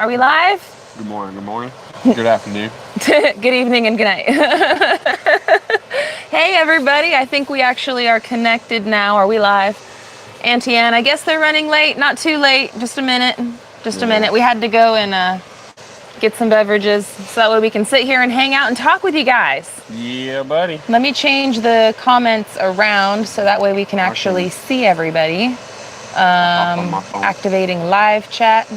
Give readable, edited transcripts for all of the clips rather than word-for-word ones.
Are we live? Good morning, good morning. Good afternoon. Good evening and good night. Hey everybody, I think we actually are connected now. Are we live? Auntie Ann, I guess they're running late. Not too late, just a minute. Just a minute. We had to go and get some beverages so that way we can sit here and hang out and talk with you guys. Yeah, buddy. Let me change the comments around so that way we can actually see everybody. Activating live chat.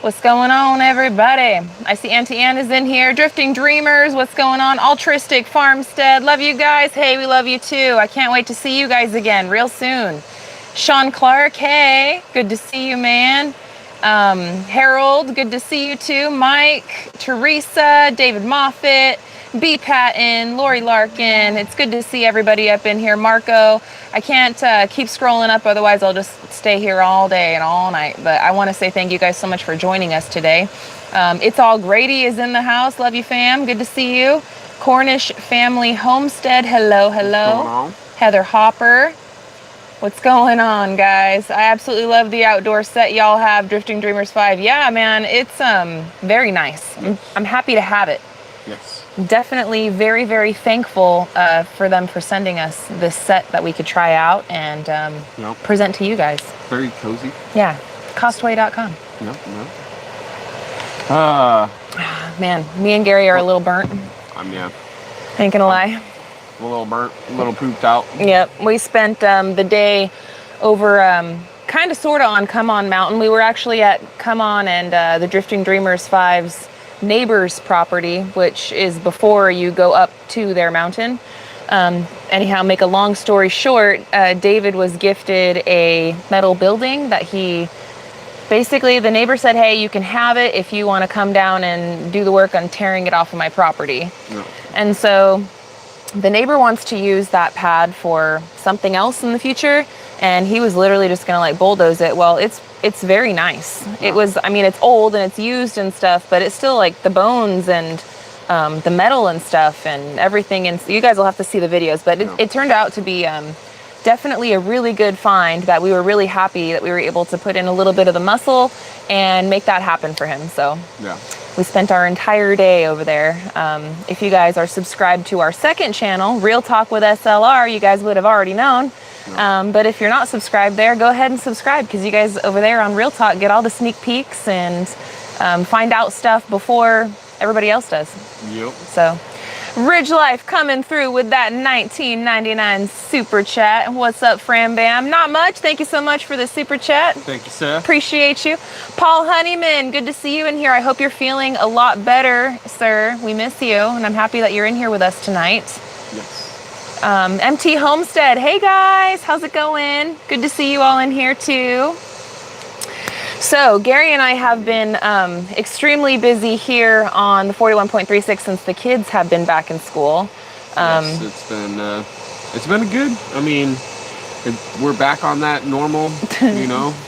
What's going on, everybody? I see Auntie Ann is in here. Drifting Dreamers, what's going on? Altruistic Farmstead, love you guys. Hey, we love you too. I can't wait to see you guys again real soon. Sean Clark, hey, good to see you, man. Harold, good to see you too. Mike, Teresa, David Moffitt, B. Patton, Lori Larkin. It's good to see everybody up in here. Marco, I can't keep scrolling up, otherwise I'll just stay here all day and all night. But I want to say thank you guys so much for joining us today. It's All Grady is in the house. Love you, fam. Good to see you. Cornish Family Homestead. Hello, hello. Heather Hopper. What's going on, guys? I absolutely love the outdoor set y'all have, Drifting Dreamers 5. Yeah, man, it's very nice. I'm happy to have it. Yes. Definitely very, very thankful for them for sending us this set that we could try out and present to you guys. Very cozy. Yeah, costway.com. Man, me and Gary are a little burnt. Yeah. Ain't gonna lie. A little burnt, a little pooped out. Yep, we spent the day over kind of sort of on Come On Mountain. We were actually at Come On and the Drifting Dreamers 5's neighbor's property, which is before you go up to their mountain. Anyhow, make a long story short, David was gifted a metal building that he basically, the neighbor said, hey, you can have it if you want to come down and do the work on tearing it off of my property. Yeah. And so the neighbor wants to use that pad for something else in the future, and he was literally just gonna like bulldoze it. Well, it's very nice. It was, I mean, it's old and it's used and stuff, but it's still like the bones and the metal and stuff and everything. And you guys will have to see the videos, but it turned out to be definitely a really good find that we were really happy that we were able to put in a little bit of the muscle and make that happen for him. So yeah. We spent our entire day over there. If you guys are subscribed to our second channel, Real Talk with SLR, you guys would have already known. But if you're not subscribed there, go ahead and subscribe, because you guys over there on Real Talk get all the sneak peeks and find out stuff before everybody else does. Yep. So, Ridge Life coming through with that $19.99 super chat. What's up, Fram Bam? Not much. Thank you so much for the super chat. Thank you, sir. Appreciate you. Paul Honeyman, good to see you in here. I hope you're feeling a lot better, sir. We miss you, and I'm happy that you're in here with us tonight. Yes. MT Homestead, hey guys, how's it going? Good to see you all in here too. So Gary and I have been extremely busy here on the 41.36 since the kids have been back in school. Yes, it's been good. I mean, we're back on that normal,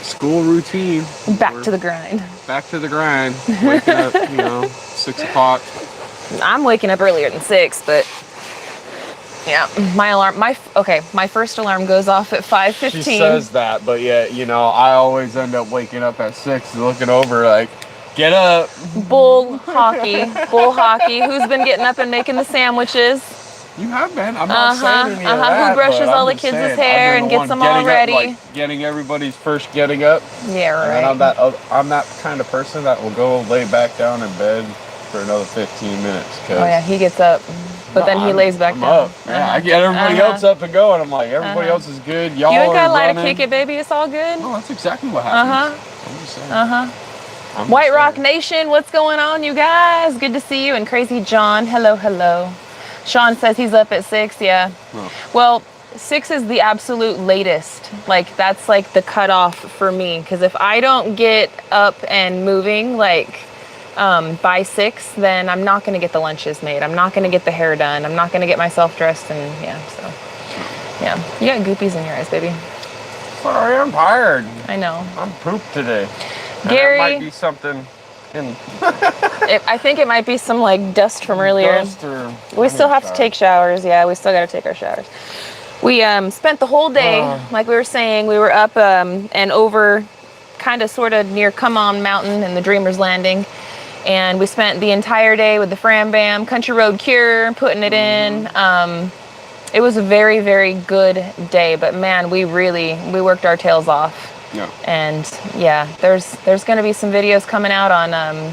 school routine. We're to the grind. Back to the grind. Waking up, 6 o'clock. I'm waking up earlier than 6, but yeah, my first alarm goes off at 5:15. She says that, but yeah, I always end up waking up at 6 looking over like, get up. Bull hockey. Who's been getting up and making the sandwiches? You have been. I'm not saying any of that. Who brushes all the kids' hair and gets them all ready? Getting everybody's first getting up. Yeah, right. And I'm that kind of person that will go lay back down in bed for another 15 minutes. Oh yeah, he gets up. But then he lays back down. Up. Yeah, I get everybody else up and going. I'm like, everybody else is good. Y'all you ain't got to lie to kick it, baby. It's all good. No, that's exactly what happens. I'm just saying. White Rock Nation, what's going on, you guys? Good to see you. And Crazy John, hello, hello. Sean says he's up at 6, yeah. Oh. Well, 6 is the absolute latest. Like, that's like the cutoff for me. Because if I don't get up and moving, like, by 6, then I'm not going to get the lunches made. I'm not going to get the hair done. I'm not going to get myself dressed. And yeah. You got goopies in your eyes, baby. Sorry, I'm tired. I know. I'm pooped today. Gary. That might be something in... I think it might be some like dust from earlier. We still have to take showers. Yeah, we still got to take our showers. We spent the whole day, like we were saying, we were up and over kind of sort of near Come On Mountain and the Dreamers Landing. And we spent the entire day with the Fram Bam, Country Road Cure, putting it in. It was a very, very good day, but man, we worked our tails off. Yeah. And yeah, there's going to be some videos coming out on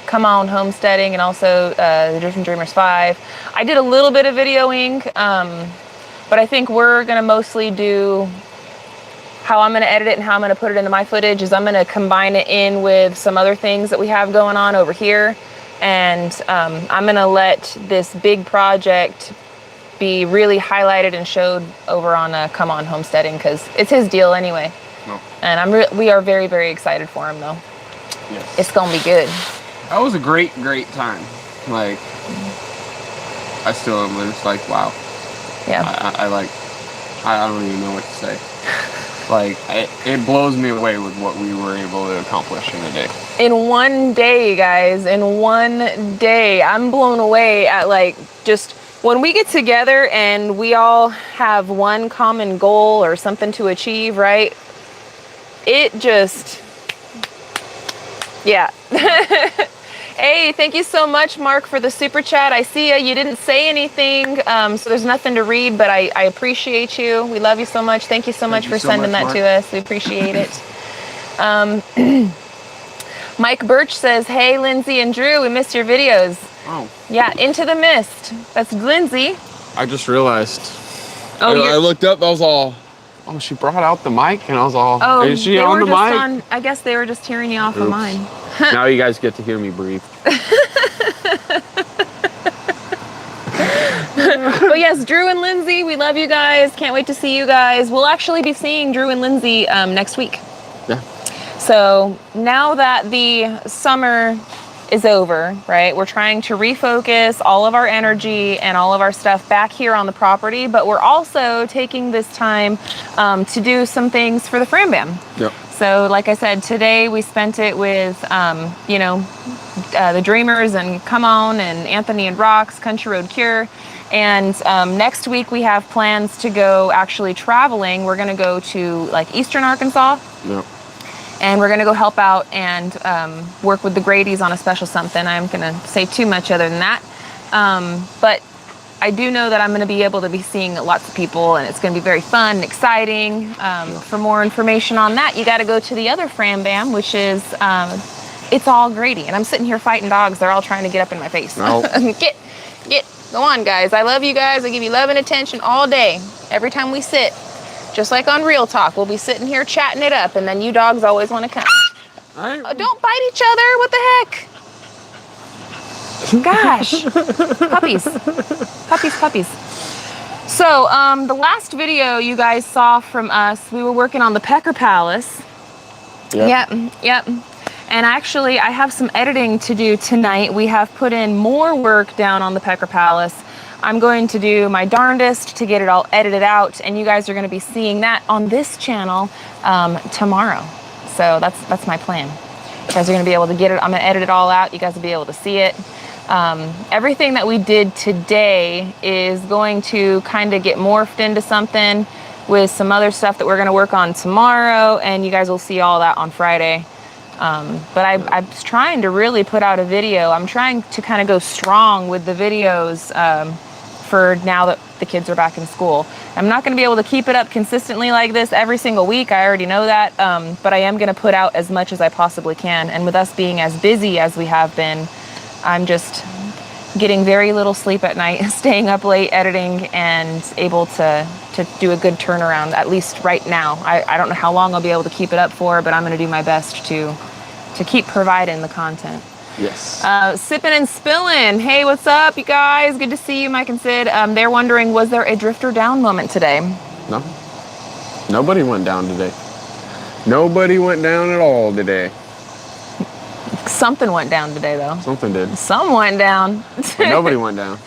Come On Homesteading and also the Drifting Dreamers 5. I did a little bit of videoing, but I think we're going to mostly do how I'm going to edit it and how I'm going to put it into my footage is I'm going to combine it in with some other things that we have going on over here. And I'm going to let this big project be really highlighted and showed over on Come On Homesteading because it's his deal anyway. No. And we are very, very excited for him though. Yes. It's going to be good. That was a great, great time. Like, I still am just like, wow. Yeah. I don't even know what to say. Like, it blows me away with what we were able to accomplish in a day. In one day, guys, in one day, I'm blown away at like just when we get together and we all have one common goal or something to achieve, right? It just, yeah. Hey, thank you so much, Mark, for the super chat. I see you didn't say anything, so there's nothing to read, but I appreciate you. We love you so much. Thank you so much for sending that to us. We appreciate it. Mike Birch says, hey, Lindsay and Drew, we missed your videos. Oh. Yeah, Into the Mist. That's Lindsay. I just realized. Oh, I looked up, I was all, oh, she brought out the mic, and I was all, oh, is she on the mic? I guess they were just hearing you off of mine. Now you guys get to hear me breathe. But yes, Drew and Lindsay, we love you guys. Can't wait to see you guys. We'll actually be seeing Drew and Lindsay next week. Yeah. So now that the summer is over, right, we're trying to refocus all of our energy and all of our stuff back here on the property, but we're also taking this time to do some things for the Fram Bam. Yep. So like I said, today we spent it with, the Dreamers and Come On and Anthony and Rocks, Country Road Cure. And next week we have plans to go actually traveling. We're going to go to like Eastern Arkansas. Yep. And we're going to go help out and work with the Grady's on a special something. I'm going to say too much other than that. But I do know that I'm going to be able to be seeing lots of people, and it's going to be very fun and exciting. For more information on that, you got to go to the other Fram Bam, which is It's All Grady. And I'm sitting here fighting dogs. They're all trying to get up in my face. No. Get. Go on, guys. I love you guys. I give you love and attention all day. Every time we sit. Just like on Real Talk, we'll be sitting here chatting it up, and then you dogs always want to come. Don't bite each other. What the heck? Gosh. Puppies. So, the last video you guys saw from us, we were working on the Pecker Palace. Yep. And actually, I have some editing to do tonight. We have put in more work down on the Pecker Palace. I'm going to do my darndest to get it all edited out, and you guys are going to be seeing that on this channel tomorrow. So that's my plan. You guys are going to be able to get it. I'm going to edit it all out. You guys will be able to see it. Everything that we did today is going to kind of get morphed into something with some other stuff that we're going to work on tomorrow, and you guys will see all that on Friday. But I was trying to really put out a video. I'm trying to kind of go strong with the videos for now that the kids are back in school. I'm not going to be able to keep it up consistently like this every single week. I already know that. But I am going to put out as much as I possibly can. And with us being as busy as we have been, I'm just getting very little sleep at night, staying up late editing, and able to do a good turnaround, at least right now. I don't know how long I'll be able to keep it up for, but I'm going to do my best to keep providing the content. Yes. Sippin' and Spillin'. Hey, what's up, you guys? Good to see you, Mike and Sid. They're wondering, was there a drifter down moment today? No. Nobody went down today. Nobody went down at all today. Something went down today, though. Something did. Some went down. But nobody went down.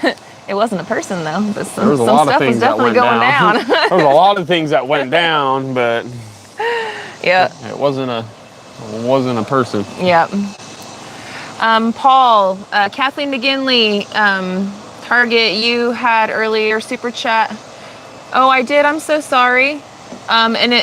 It wasn't a person, though. But there was a lot of things that went down. There was a lot of things that went down, but yeah, it wasn't a person. Yep. Paul, Kathleen McGinley, Target, you had earlier super chat. Oh, I did. I'm so sorry. And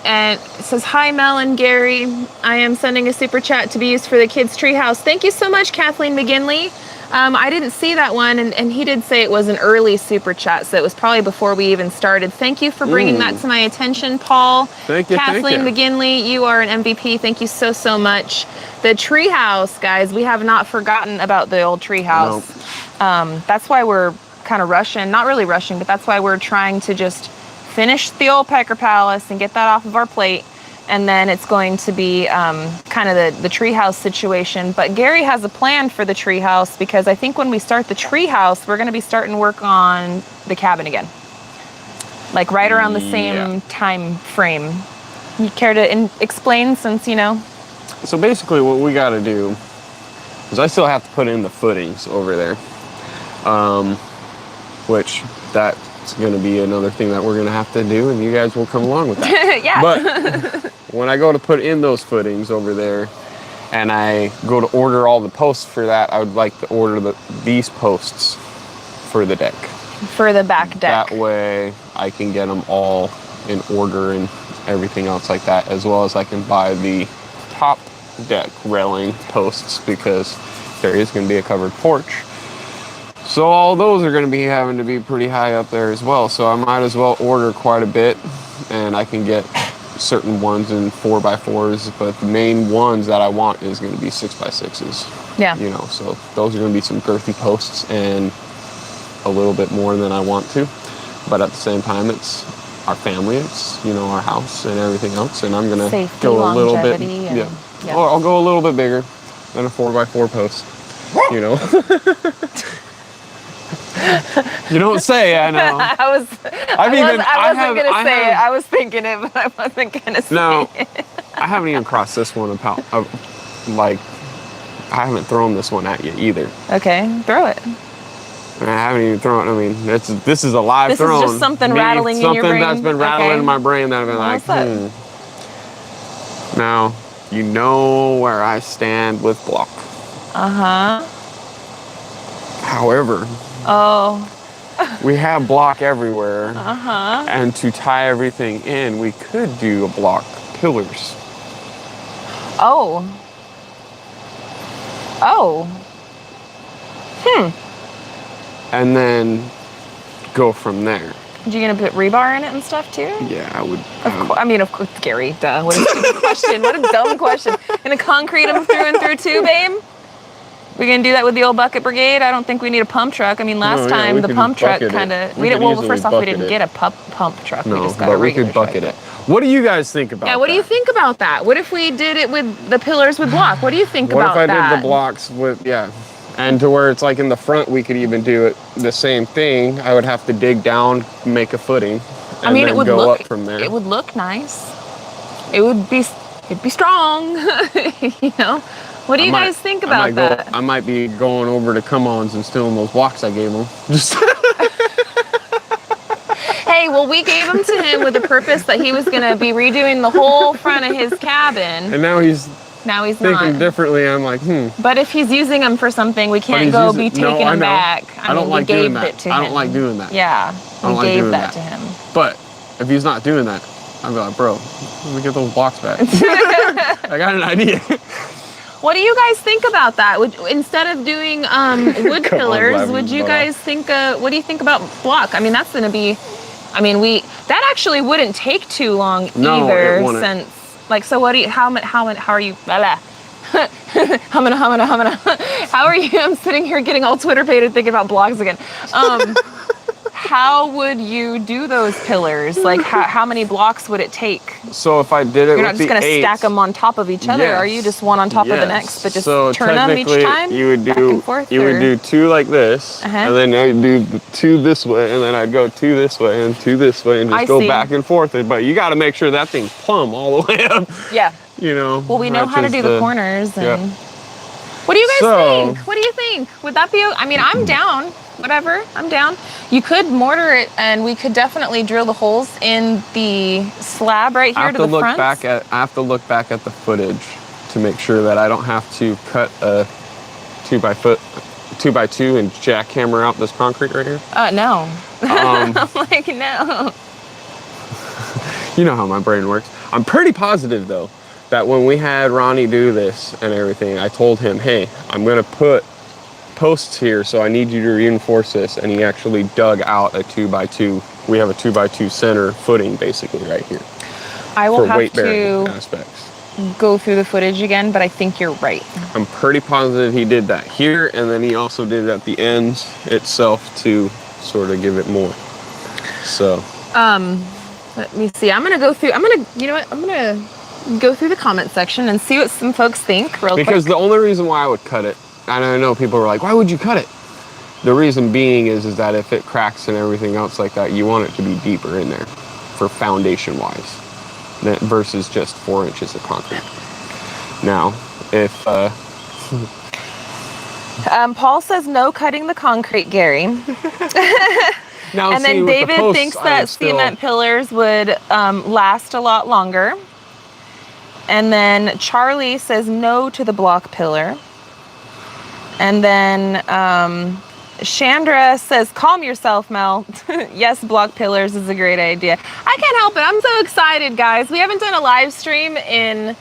And it says, hi, Mel and Gary. I am sending a super chat to be used for the kids' treehouse. Thank you so much, Kathleen McGinley. I didn't see that one, and he did say it was an early super chat, so it was probably before we even started. Thank you for bringing that to my attention, Paul. Thank you, Kathleen thank you. McGinley, you are an MVP. Thank you so, so much. The treehouse, guys, we have not forgotten about the old treehouse. Nope. That's why we're kind of rushing, not really rushing, but that's why we're trying to just finish the old Pecker Palace and get that off of our plate. And then it's going to be kind of the treehouse situation. But Gary has a plan for the treehouse, because I think when we start the treehouse, we're going to be starting work on the cabin again. Like right around the same time frame. You care to explain, since you know? So basically what we got to do is I still have to put in the footings over there. Which that's going to be another thing that we're going to have to do, and you guys will come along with that. Yeah. But when I go to put in those footings over there, and I go to order all the posts for that, I would like to order these posts for the deck. For the back deck. That way I can get them all in order and everything else like that, as well as I can buy the top deck railing posts, because there is going to be a covered porch. So all those are going to be having to be pretty high up there as well. So I might as well order quite a bit, and I can get certain ones in 4x4s, but the main ones that I want is going to be 6x6s. Yeah. You know, so those are going to be some girthy posts and a little bit more than I want to. But at the same time, it's our family, it's, you know, our house and everything else. And I'm going to go a little bit. Yeah. Or I'll go a little bit bigger than a 4x4 post, you know. You don't say, I know. I wasn't going to say it. I was thinking it, but I wasn't going to say it. I haven't even crossed this one about, like, I haven't thrown this one at you either. Okay, throw it. I haven't even thrown, I mean, this is a live thrown. This is just something rattling in your brain? Something that's been rattling in my brain that I've been like, Now, you know where I stand with block. Uh-huh. However, we have block everywhere. Uh-huh. And to tie everything in, we could do a block pillars. Oh. And then go from there. Are you going to put rebar in it and stuff too? Yeah, I would. Of course, Gary, duh. What a stupid question. What a dumb question. Gonna concrete them through and through too, babe? We gonna do that with the old bucket brigade? I don't think we need a pump truck. I mean, last time the pump truck kind of. First off, we didn't get a pump truck. No, we just got a regular could bucket truck. it. What do you guys think about that? Yeah, what do you think about that? What if we did it with the pillars with block? What do you think about that? What if I did the blocks with, and to where it's like in the front, we could even do it the same thing. I would have to dig down, make a footing, and then go up from there. It would look nice. It'd be strong, you know? What do you guys think about that? I might be going over to Come-Ons and stealing those blocks I gave them. Hey, well, we gave them to him with the purpose that he was going to be redoing the whole front of his cabin. And now he's thinking not. differently. I'm like, But if he's using them for something, we can't be taking them back. I don't like doing that. I don't like doing that. Yeah, we gave that to him. But if he's not doing that, I'd be like, bro, let me get those blocks back. I got an idea. What do you guys think about that? Instead of doing wood pillars, would you guys think? What do you think about block? I mean, that's going to be. I mean, that actually wouldn't take too long either. It wouldn't. Since like, so what do you? How are you? How are you? I'm sitting here getting all Twitter pated thinking about blogs again. How would you do those pillars? Like, how many blocks would it take? So if I did it, you're not just going to stack them on top of each other, are you? Just one on top of the next, but just turn them each time? You would do two like this, and then I'd do two this way, and then I'd go two this way and two this way, and just go back and forth. But you got to make sure that thing's plumb all the way up. Yeah. You know. Well, we know how to do the corners. And what do you guys think? What do you think? Would that be? I mean, I'm down. Whatever, I'm down. You could mortar it, and we could definitely drill the holes in the slab right here to the front. I have to look back at the footage to make sure that I don't have to cut a 2x2 and jackhammer out this concrete right here. No. I'm like, no. You know how my brain works. I'm pretty positive though that when we had Ronnie do this and everything, I told him, hey, I'm gonna put posts here, so I need you to reinforce this, and he actually dug out a 2x2. We have a 2x2 center footing basically right here. I will have weight-bearing to aspects. go through the footage again, but I think you're right. I'm pretty positive he did that here, and then he also did it at the ends itself to sort of give it more. So let me see. I'm gonna go through. You know what? I'm gonna go through the comment section and see what some folks think real quick. Because the only reason why I would cut it, and I know people were like, why would you cut it? The reason being is that if it cracks and everything else like that, you want it to be deeper in there for foundation wise versus just 4 inches of concrete. Now, if Paul says no cutting the concrete, Gary. now, and then David thinks that cement pillars would last a lot longer. And then Charlie says no to the block pillar. And then Chandra says, calm yourself, Mel. Yes, block pillars is a great idea. I can't help it. I'm so excited, guys. We haven't done a live stream in,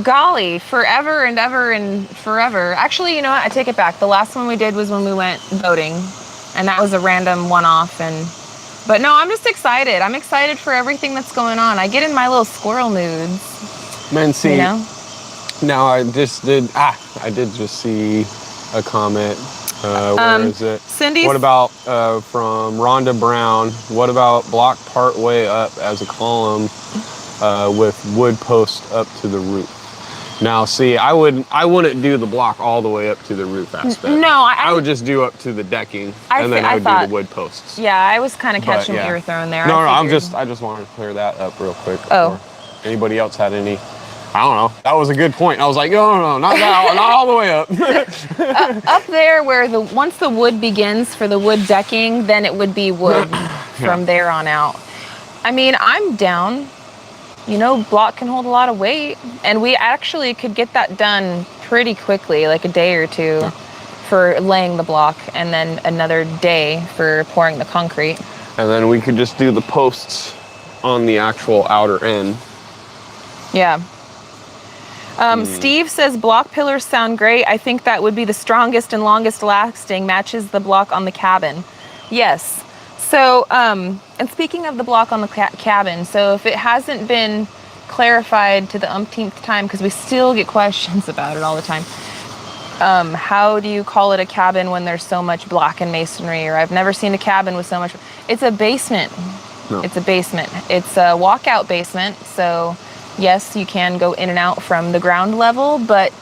golly, forever and ever and forever. Actually, you know what? I take it back. The last one we did was when we went boating. And that was a random one-off. But no, I'm just excited. I'm excited for everything that's going on. I get in my little squirrel moods. Man, see, you know? Now I did just see a comment. Where is it? Cindy's. What about from Rhonda Brown? What about block part way up as a column with wood post up to the roof? Now, see, I wouldn't do the block all the way up to the roof aspect. No, I would just do up to the decking, and then I would do the wood posts. Yeah, I was kind of catching what you were throwing there. No, I just wanted to clear that up real quick. Oh. Anybody else had any? I don't know. That was a good point. I was like, no, not that, not all the way up. Up there where once the wood begins for the wood decking, then it would be wood from there on out. I mean, I'm down. You know, block can hold a lot of weight, and we actually could get that done pretty quickly, like a day or two for laying the block, and then another day for pouring the concrete. And then we could just do the posts on the actual outer end. Yeah. Steve says block pillars sound great. I think that would be the strongest and longest lasting. Matches the block on the cabin. Yes. So, and speaking of the block on the cabin, so if it hasn't been clarified to the umpteenth time, because we still get questions about it all the time, how do you call it a cabin when there's so much block and masonry? Or I've never seen a cabin with so much. It's a basement. No. It's a basement. It's a walkout basement. So yes, you can go in and out from the ground level, but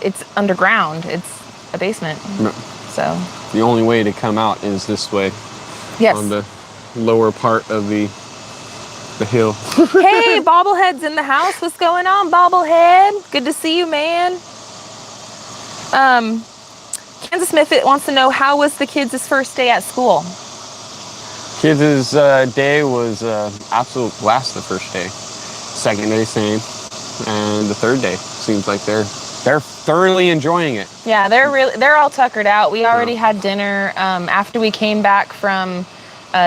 it's underground. It's a basement. No. So the only way to come out is this way. Yes. On the lower part of the hill. Hey, Bobblehead's in the house. What's going on, Bobblehead? Good to see you, man. Kansas Smith wants to know, how was the kids' first day at school? Kids' day was absolute blast the first day. Second day, same. And the third day, seems like they're thoroughly enjoying it. Yeah, they're all tuckered out. We already had dinner after we came back from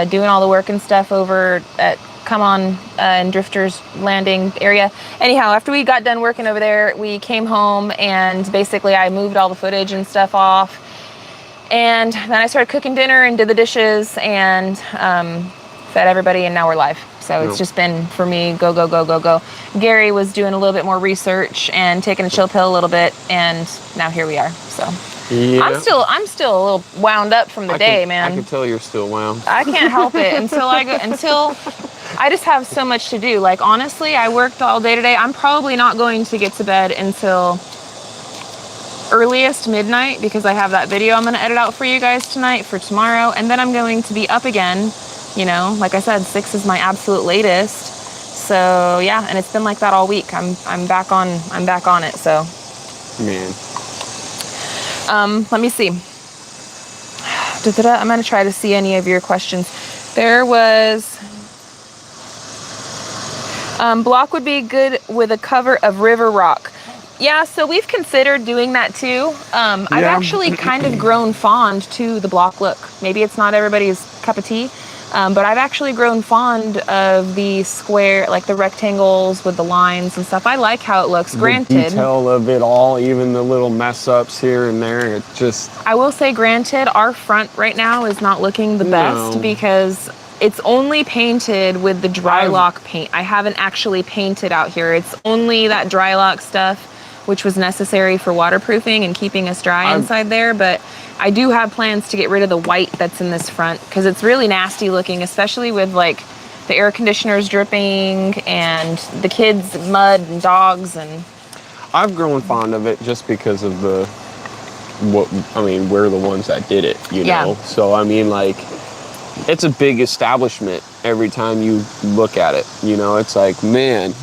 doing all the work and stuff over at Come On and Drifters Landing area. Anyhow, after we got done working over there, we came home and basically I moved all the footage and stuff off. And then I started cooking dinner and did the dishes and fed everybody, and now we're live. So it's just been, for me, go, go, go, go, go. Gary was doing a little bit more research and taking a chill pill a little bit, and now here we are. So yeah. I'm still a little wound up from the day, man. I can tell you're still wound. I can't help it until I just have so much to do. Like, honestly, I worked all day today. I'm probably not going to get to bed until earliest midnight, because I have that video I'm going to edit out for you guys tonight for tomorrow, and then I'm going to be up again. You know, like I said, 6 is my absolute latest. So yeah, and it's been like that all week. I'm back on it. So man, let me see. I'm gonna try to see any of your questions. There was block would be good with a cover of river rock. Yeah, so we've considered doing that too. I've actually kind of grown fond to the block look. Maybe it's not everybody's cup of tea. But I've actually grown fond of the square, like the rectangles with the lines and stuff. I like how it looks. Granted, the detail of it all, even the little mess ups here and there, it just... I will say, granted, our front right now is not looking the best because it's only painted with the dry lock paint. I haven't actually painted out here. It's only that dry lock stuff, which was necessary for waterproofing and keeping us dry inside there. But I do have plans to get rid of the white that's in this front because it's really nasty looking, especially with like the air conditioners dripping and the kids' mud and dogs. And I've grown fond of it just because of we're the ones that did it, you know? So, I mean, like, it's a big establishment every time you look at it, you know? It's like, man,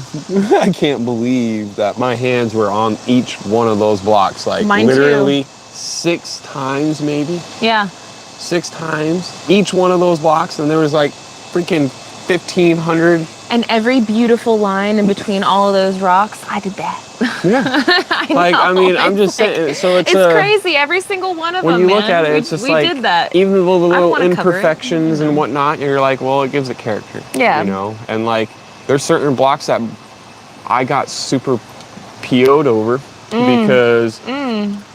I can't believe that my hands were on each one of those blocks, like Mine literally too. 6 times maybe. Yeah. 6 times, each one of those blocks, and there was like freaking 1,500. And every beautiful line in between all of those rocks, I did that. Yeah. I mean, I'm just saying, so it's crazy. Every single one of them, when you look at it, it's just like, we did that. even the little imperfections and whatnot, you're like, well, it gives it character. Yeah. You know? And like, there's certain blocks that I got super PO'd over because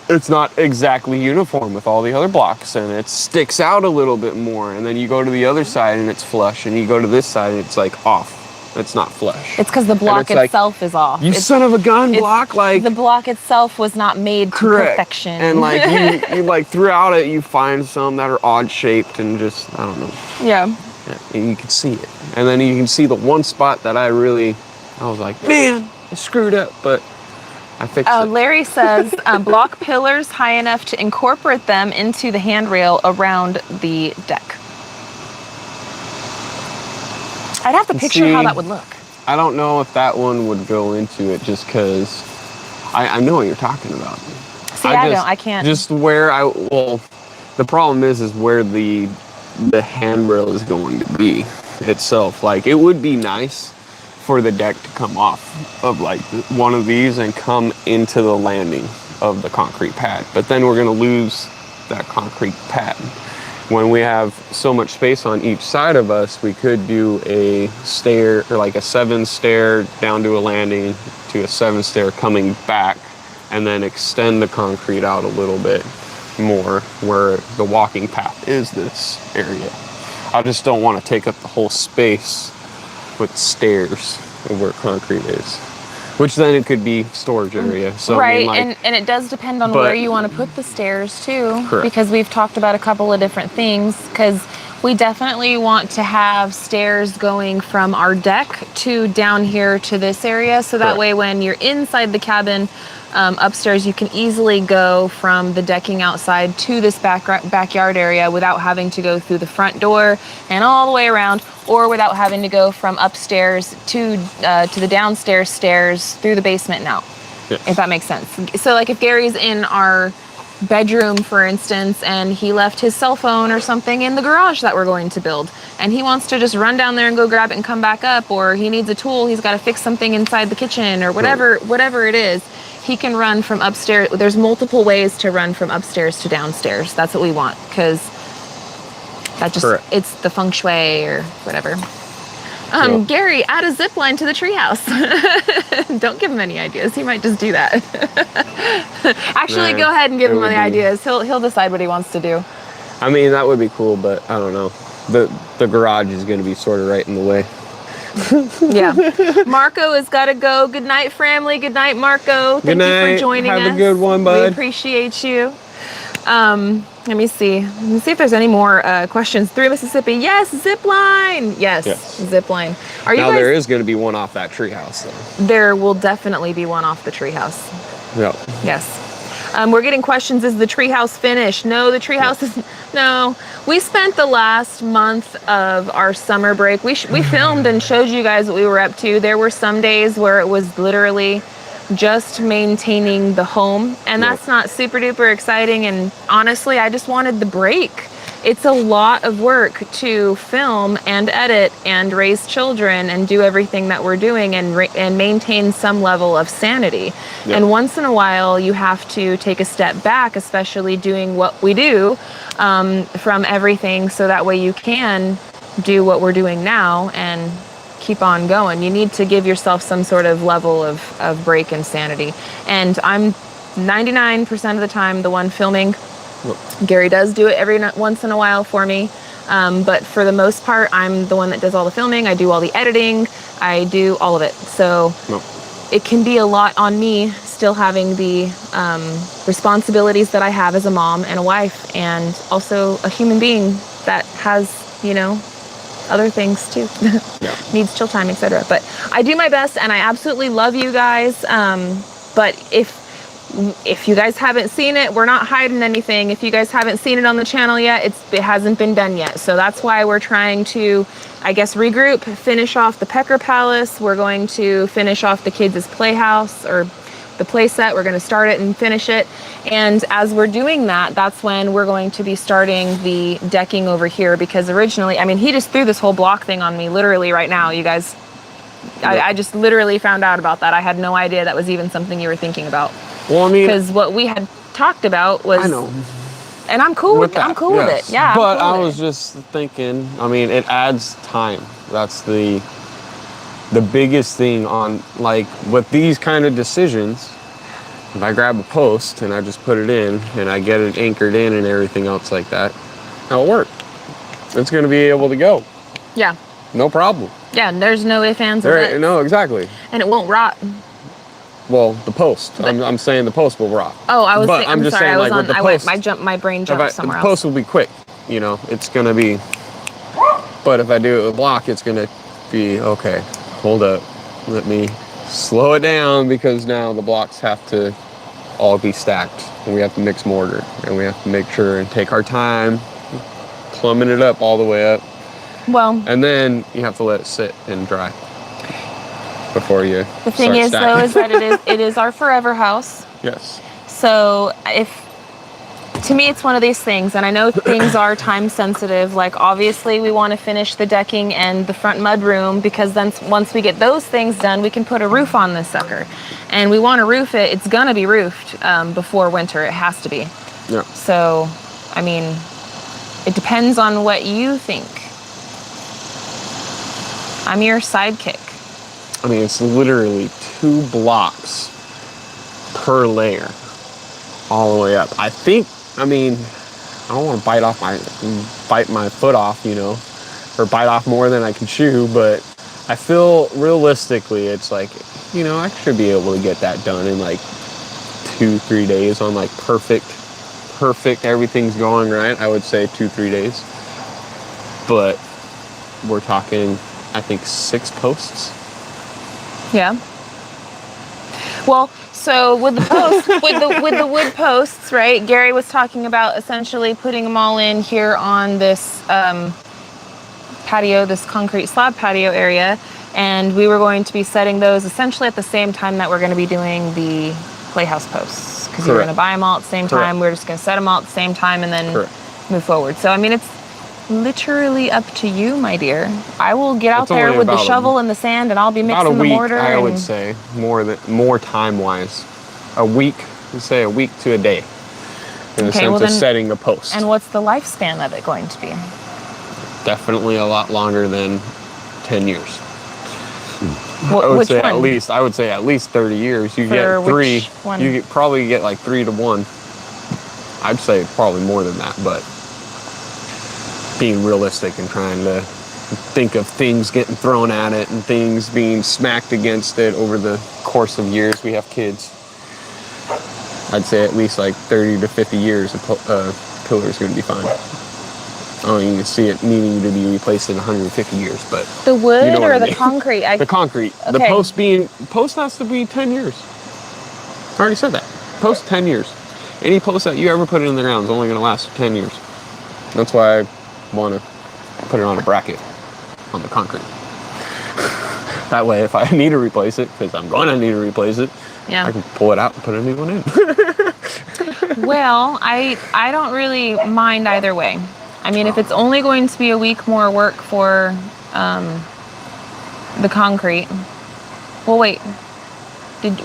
it's not exactly uniform with all the other blocks, and it sticks out a little bit more. And then you go to the other side and it's flush, and you go to this side and it's like off. It's not flush. It's because the block itself is off. You son of a gun, block, like... The block itself was not made to perfection. And like, you like, throughout it, you find some that are odd shaped and just, I don't know. Yeah. And you can see it. And then you can see the one spot that I was like, man, I screwed up, but I fixed it. Larry says, block pillars high enough to incorporate them into the handrail around the deck. I'd have to picture how that would look. I don't know if that one would go into it just because I know what you're talking about. See, I can't. Just where the problem is where the handrail is going to be itself. Like, it would be nice for the deck to come off of like one of these and come into the landing of the concrete pad. But then we're going to lose that concrete pad. When we have so much space on each side of us, we could do a stair, or like a 7-stair down to a landing to a 7-stair coming back, and then extend the concrete out a little bit more where the walking path is this area. I just don't want to take up the whole space with stairs where concrete is. Which then it could be storage area. So, right, I mean, like, and it does depend on where you want to put the stairs too. Correct. Because we've talked about a couple of different things. Because we definitely want to have stairs going from our deck to down here to this area. So that way when you're inside the cabin upstairs, you can easily go from the decking outside to this backyard area without having to go through the front door and all the way around, or without having to go from upstairs to the downstairs stairs through the basement and out. Yes. If that makes sense. So like if Gary's in our bedroom, for instance, and he left his cell phone or something in the garage that we're going to build, and he wants to just run down there and go grab it and come back up, or he needs a tool, he's got to fix something inside the kitchen or whatever it is, he can run from upstairs. There's multiple ways to run from upstairs to downstairs. That's what we want, because that just, it's the feng shui or whatever. Gary, add a zip line to the treehouse. Don't give him any ideas. He might just do that. Actually, go ahead and give him the ideas. He'll decide what he wants to do. I mean, that would be cool, but I don't know. The garage is going to be sort of right in the way. Yeah. Marco has got to go. Good night, family. Good night, Marco. Thank you for joining us. Have a good one, bud. We appreciate you. Let me see. Let me see if there's any more questions. 3 Mississippi. Yes, zip line. Yes, zip line. Are you now guys... there is going to be one off that treehouse, though. There will definitely be one off the treehouse. Yep. Yes. We're getting questions. Is the treehouse finished? No, the treehouse is... No. We spent the last month of our summer break. We filmed and showed you guys what we were up to. There were some days where it was literally just maintaining the home, and that's not super duper exciting, and honestly I just wanted the break. It's a lot of work to film and edit and raise children and do everything that we're doing and maintain some level of sanity. And once in a while you have to take a step back, especially doing what we do, from everything, so that way you can do what we're doing now and keep on going. You need to give yourself some sort of level of break and sanity. And I'm 99% of the time the one filming. Gary does do it every once in a while for me. But for the most part, I'm the one that does all the filming. I do all the editing. I do all of it. So it can be a lot on me still having the responsibilities that I have as a mom and a wife, and also a human being that has, you know, other things too. Needs chill time, etc. But I do my best, and I absolutely love you guys. But if you guys haven't seen it, we're not hiding anything. If you guys haven't seen it on the channel yet, it hasn't been done yet. So that's why we're trying to, I guess, regroup, finish off the Pecker Palace. We're going to finish off the kids' playhouse, or the play set. We're going to start it and finish it. And as we're doing that, that's when we're going to be starting the decking over here, because originally, I mean, he just threw this whole block thing on me literally right now, you guys. I just literally found out about that. I had no idea that was even something you were thinking about. Well, I mean, because what we had talked about was, I know, and I'm cool with that. I'm cool with it. Yeah. But I was just thinking, I mean, it adds time. That's the biggest thing on, like, with these kind of decisions. If I grab a post and I just put it in and I get it anchored in and everything else like that, it'll work. It's going to be able to go. Yeah. No problem. Yeah, and there's no ifs, ands, or buts. No, exactly. And it won't rot. Well, the post. I'm saying the post will rot. Oh, I was. I'm just sorry. saying, like, with the post, my brain jumped somewhere else. The post will be quick. You know, it's gonna be. But if I do it with block, it's gonna be okay. Hold up, let me slow it down, because now the blocks have to all be stacked, and we have to mix mortar, and we have to make sure and take our time, plumbing it up all the way up. Well. And then you have to let it sit and dry before you. The thing is, though, is that it is our forever house. Yes. So to me, it's one of these things, and I know things are time sensitive. Like, obviously, we want to finish the decking and the front mud room, because then once we get those things done, we can put a roof on this sucker. And we want to roof it. It's gonna be roofed before winter. It has to be. Yeah. So, I mean, it depends on what you think. I'm your sidekick. I mean, it's literally 2 blocks per layer, all the way up. I think, I mean, I don't want to bite my foot off, you know, or bite off more than I can chew, but I feel realistically, it's like, you know, I should be able to get that done in like 2-3 days on like perfect, everything's going right. I would say 2-3 days, but we're talking, I think, 6 posts. Yeah. Well, so with the posts, with the wood posts, right? Gary was talking about essentially putting them all in here on this patio, this concrete slab patio area, and we were going to be setting those essentially at the same time that we're going to be doing the playhouse posts, because we were going to buy them all at the same time. We're just going to set them all at the same time and then move forward. So I mean, it's literally up to you, my dear. I will get out there with the shovel and the sand, and I'll be mixing the mortar. I would say more time wise, a week. Let's say a week to a day, in the sense of setting the post. And what's the lifespan of it going to be? Definitely a lot longer than 10 years. I would say at least 30 years. You get 3. You probably get like 3 to 1. I'd say probably more than that, but being realistic and trying to think of things getting thrown at it and things being smacked against it over the course of years. We have kids. I'd say at least like 30 to 50 years a pillar is going to be fine. I don't even see it needing to be replaced in 150 years, but the wood or the concrete? The concrete. Okay. The post has to be 10 years. I already said that. Post 10 years. Any post that you ever put in the ground is only going to last 10 years. That's why I want to put it on a bracket on the concrete. That way, if I need to replace it, because I'm going to need to replace it, I can pull it out and put a new one in. Well, I don't really mind either way. I mean, if it's only going to be a week more work for the concrete. Well, wait.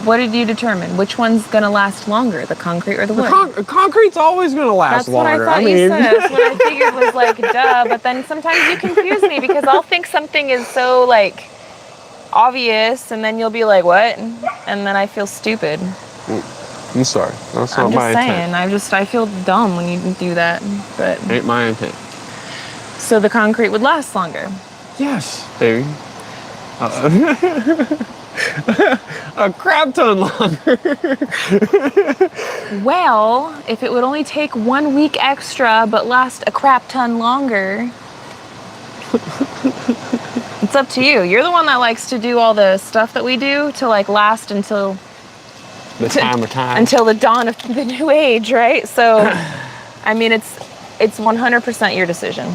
What did you determine? Which one's gonna last longer, the concrete or the wood? Concrete's always gonna last longer. That's what I thought you said. That's what I figured was like, duh. But then sometimes you confuse me because I'll think something is so like obvious, and then you'll be like, what? And then I feel stupid. I'm sorry. That's not my intent. I feel dumb when you do that. But ain't my intent. So the concrete would last longer. Yes, baby. A crap ton longer. Well, if it would only take 1 week extra but last a crap ton longer, it's up to you. You're the one that likes to do all the stuff that we do to like last until the time of time. Until the dawn of the new age, right? So, I mean, it's 100% your decision.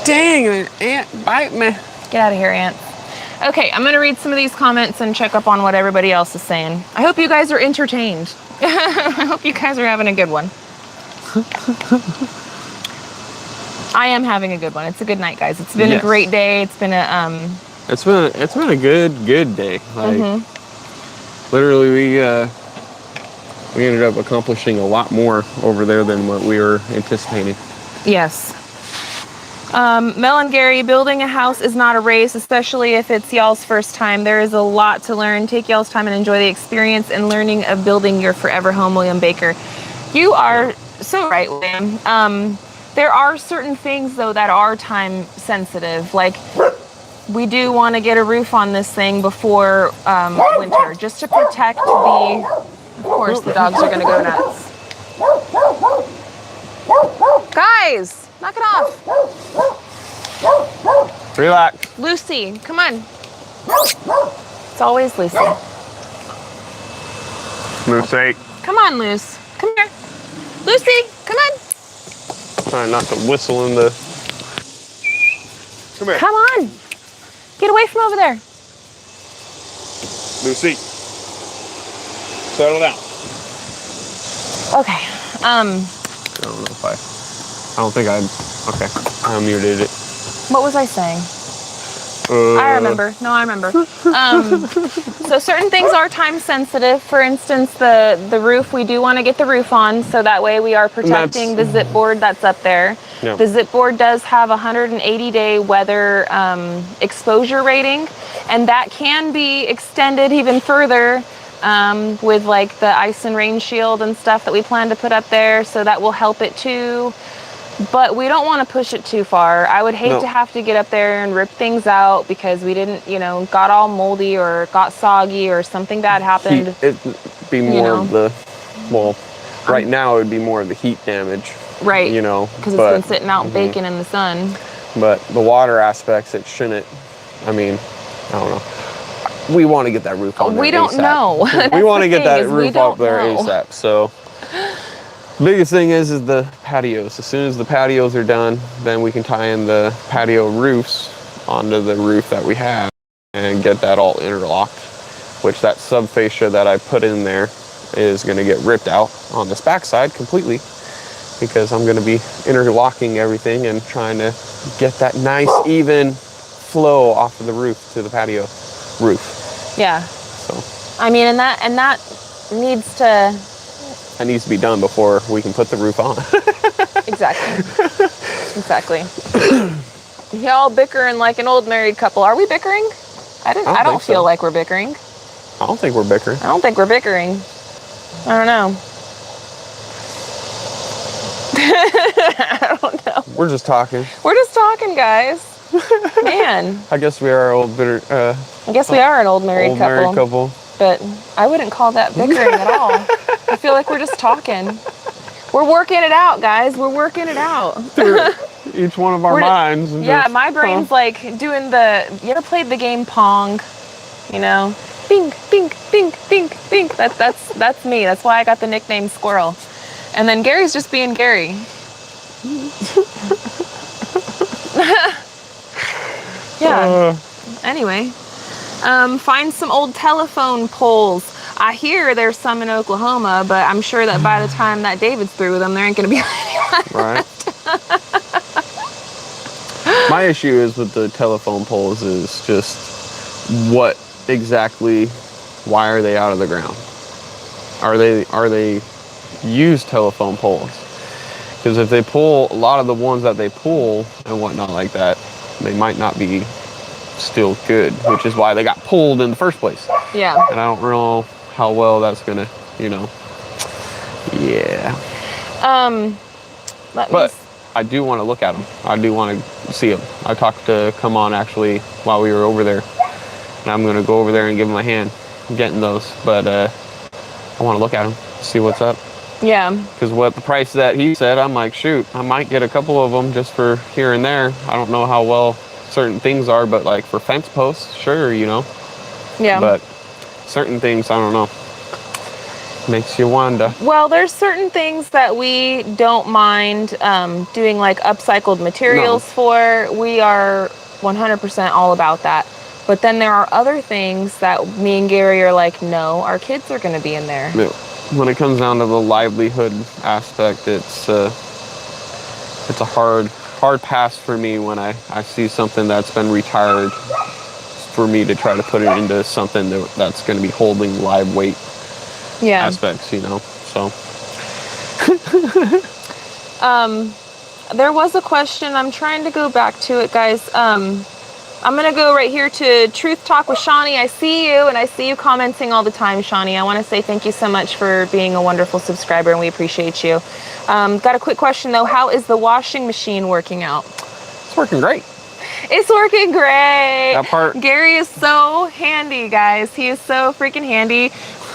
Dang, an ant bite me. Get out of here, ant. Okay, I'm gonna read some of these comments and check up on what everybody else is saying. I hope you guys are entertained. I hope you guys are having a good one. I am having a good one. It's a good night, guys. It's been a great day. It's been a It's been a good day. Like literally, we ended up accomplishing a lot more over there than what we were anticipating. Yes. Mel and Gary, building a house is not a race, especially if it's y'all's first time. There is a lot to learn. Take y'all's time and enjoy the experience and learning of building your forever home. William Baker. You are so right, William. There are certain things, though, that are time sensitive. Like, we do want to get a roof on this thing before winter, just to protect the... Of course, the dogs are going to go nuts. Guys! Knock it off. Relax. Lucy, come on. It's always Lucy. Lucy. Come on, Luce. Come here. Lucy, come on. Trying not to whistle in the... Come here. Come on. Get away from over there. Lucy. Settle down. Okay. I don't know if I don't think okay. I muted it. What was I saying? I remember. No, I remember. So certain things are time sensitive. For instance, the roof, we do want to get the roof on, so that way we are protecting the zip board that's up there. Yeah. The zip board does have a 180-day weather exposure rating, and that can be extended even further with like the ice and rain shield and stuff that we plan to put up there, so that will help it too. But we don't want to push it too far. I would hate to have to get up there and rip things out because we didn't, got all moldy or got soggy or something bad happened. It'd be more of the, right now it would be more of the heat damage. Right. Because it's been sitting out baking in the sun. But the water aspects, it shouldn't, I don't know. We want to get that roof on there. We don't ASAP. know. We want to get that roof up there ASAP. So biggest thing is the patios. As soon as the patios are done, then we can tie in the patio roofs onto the roof that we have and get that all interlocked, which that subfascia that I put in there is going to get ripped out on this backside completely because I'm going to be interlocking everything and trying to get that nice even flow off of the roof to the patio roof. Yeah. So and that needs to... That needs to be done before we can put the roof on. Exactly. Y'all bickering like an old married couple. Are we bickering? I don't feel like we're bickering. I don't think we're bickering. I don't think we're bickering. I don't know. I don't know. We're just talking. We're just talking, guys. Man. I guess we are I guess we are an old married couple. But I wouldn't call that bickering at all. I feel like we're just talking. We're working it out, guys. We're working it out. Through each one of our minds. Yeah, my brain's like doing you ever played the game Pong? Bink, bink, bink, bink, bink. That's me. That's why I got the nickname Squirrel. And then Gary's just being Gary. Yeah. Anyway. Find some old telephone poles. I hear there's some in Oklahoma, but I'm sure that by the time that David's through with them, there ain't going to be any left. Right. My issue is with the telephone poles is just what exactly why are they out of the ground? Are they used telephone poles? Because if they pull, a lot of the ones that they pull and whatnot like that, they might not be still good, which is why they got pulled in the first place. Yeah. And I don't know how well that's gonna, you know, yeah. But I do want to look at them. I do want to see them. I talked to Come On actually while we were over there, and I'm gonna go over there and give him a hand getting those. But I want to look at them, see what's up. Yeah. Because what the price that he said, I'm like, shoot, I might get a couple of them just for here and there. I don't know how well certain things are, but like for fence posts, sure, you know. Yeah. But certain things, I don't know. Makes you wonder. Well, there's certain things that we don't mind doing like upcycled materials for. We are 100% all about that. But then there are other things that me and Gary are like, no, our kids are going to be in there. Yeah. When it comes down to the livelihood aspect, it's a hard pass for me when I see something that's been retired for me to try to put it into something that's going to be holding live weight aspects, you know. So there was a question. I'm trying to go back to it, guys. I'm going to go right here to Truth Talk with Shawnee. I see you, and I see you commenting all the time, Shawnee. I want to say thank you so much for being a wonderful subscriber, and we appreciate you. Got a quick question, though. How is the washing machine working out? it's working great. It's working great. That part. Gary is so handy, guys. He is so freaking handy.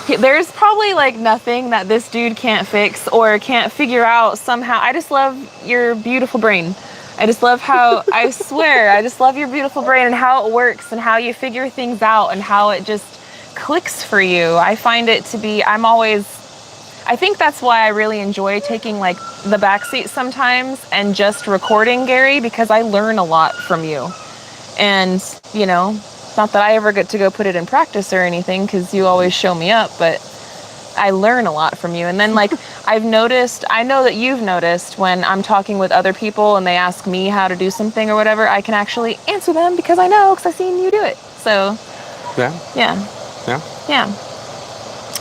There's probably like nothing that this dude can't fix or can't figure out somehow. I just love your beautiful brain. I just love how, I swear, I just love your beautiful brain and how it works and how you figure things out and how it just clicks for you. I find it to be, I think that's why I really enjoy taking like the back seat sometimes and just recording, Gary, because I learn a lot from you. And, you know, not that I ever get to go put it in practice or anything because you always show me up, but I learn a lot from you. And then like I've noticed, I know that you've noticed when I'm talking with other people and they ask me how to do something or whatever, I can actually answer them because I know, because I've seen you do it. So yeah.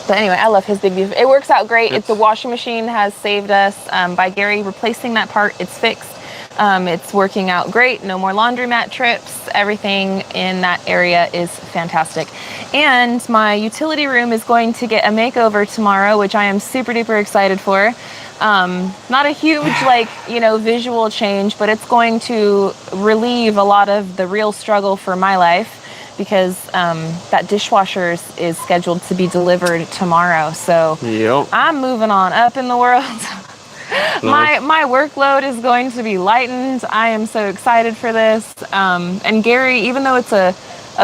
But anyway, I love his big beautiful. It works out great. It's the washing machine has saved us by Gary replacing that part. It's fixed. It's working out great. No more laundromat trips. Everything in that area is fantastic. And my utility room is going to get a makeover tomorrow, which I am super duper excited for. Not a huge, like, you know, visual change, but it's going to relieve a lot of the real struggle for my life because that dishwasher is scheduled to be delivered tomorrow. So I'm moving on up in the world. My workload is going to be lightened. I am so excited for this. And Gary, even though it's a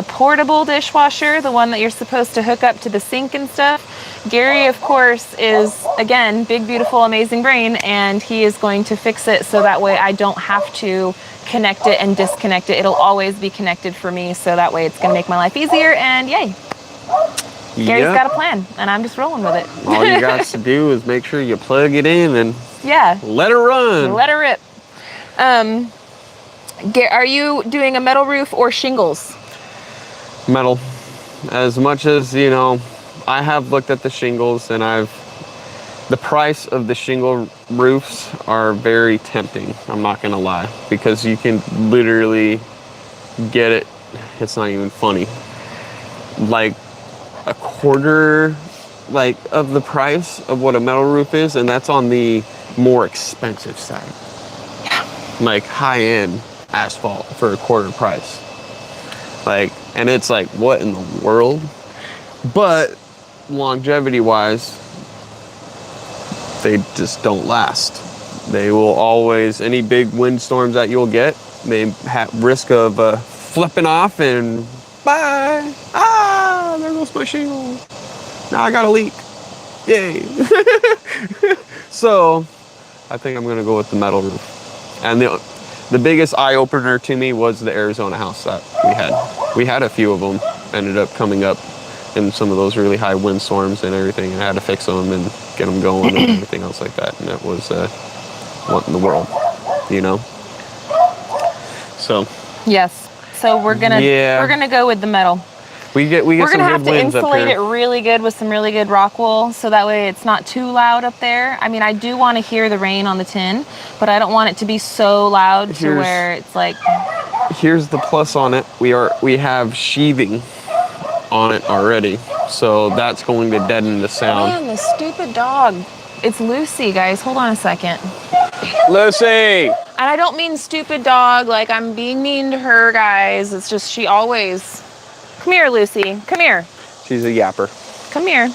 portable dishwasher, the one that you're supposed to hook up to the sink and stuff, Gary, of course, is, again, big, beautiful, amazing brain, and he is going to fix it so that way I don't have to connect it and disconnect it. It'll always be connected for me, so that way it's going to make my life easier, and yay. Gary's got a plan, and I'm just rolling with it. All you got to do is make sure you plug it in and let it run. Let her rip. Are you doing a metal roof or shingles? Metal. As much as, you know, I have looked at the shingles and the price of the shingle roofs are very tempting. I'm not going to lie, because you can literally get it. It's not even funny. Like a quarter of the price of what a metal roof is, and that's on the more expensive side. Like high-end asphalt for a quarter price. Like, and it's like, what in the world? But longevity wise, they just don't last. They will always, any big windstorms that you'll get, they have risk of flipping off and bye. Ah, there goes my shingle. Now I got a leak. Yay. So I think I'm gonna go with the metal roof. And the biggest eye opener to me was the Arizona house that we had. We had a few of them, ended up coming up in some of those really high windstorms and everything, and I had to fix them and get them going and everything else like that. And that was what in the world, you know? So yes. So we're gonna go with the metal. We get We're some gonna good have to winds up insulate it here. really good with some really good rock wool, so that way it's not too loud up there. I mean, I do want to hear the rain on the tin, but I don't want it to be so loud to where it's like. Here's the plus on it. We have sheathing on it already, so that's going to deaden the sound. Man, this stupid dog. It's Lucy, guys. Hold on a second. Lucy! And I don't mean stupid dog like I'm being mean to her, guys. It's just she always. Come here, Lucy. Come here. She's a yapper. Come here.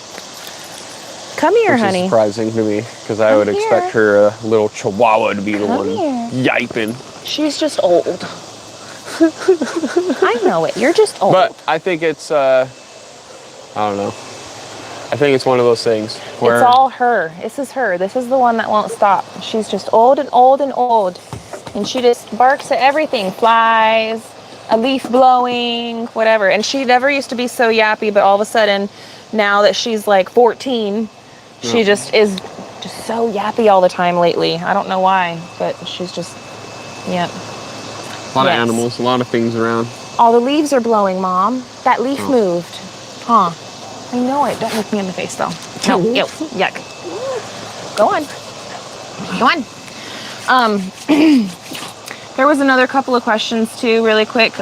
Come here, Which honey. is surprising to me, because I would expect her little chihuahua to be the one yiping. She's just old. I know it. You're just old. But I think it's, I don't know. I think it's one of those things where... It's all her. This is her. This is the one that won't stop. She's just old and old and old. And she just barks at everything. Flies, a leaf blowing, whatever. And she never used to be so yappy, but all of a sudden, now that she's like 14, she just is just so yappy all the time lately. I don't know why, but she's just, yeah. A lot of animals, a lot of things around. All the leaves are blowing, Mom. That leaf moved. Huh. I know it. Don't look me in the face, though. No, ew, yuck. Go on. Go on. There was another couple of questions, too, really quick.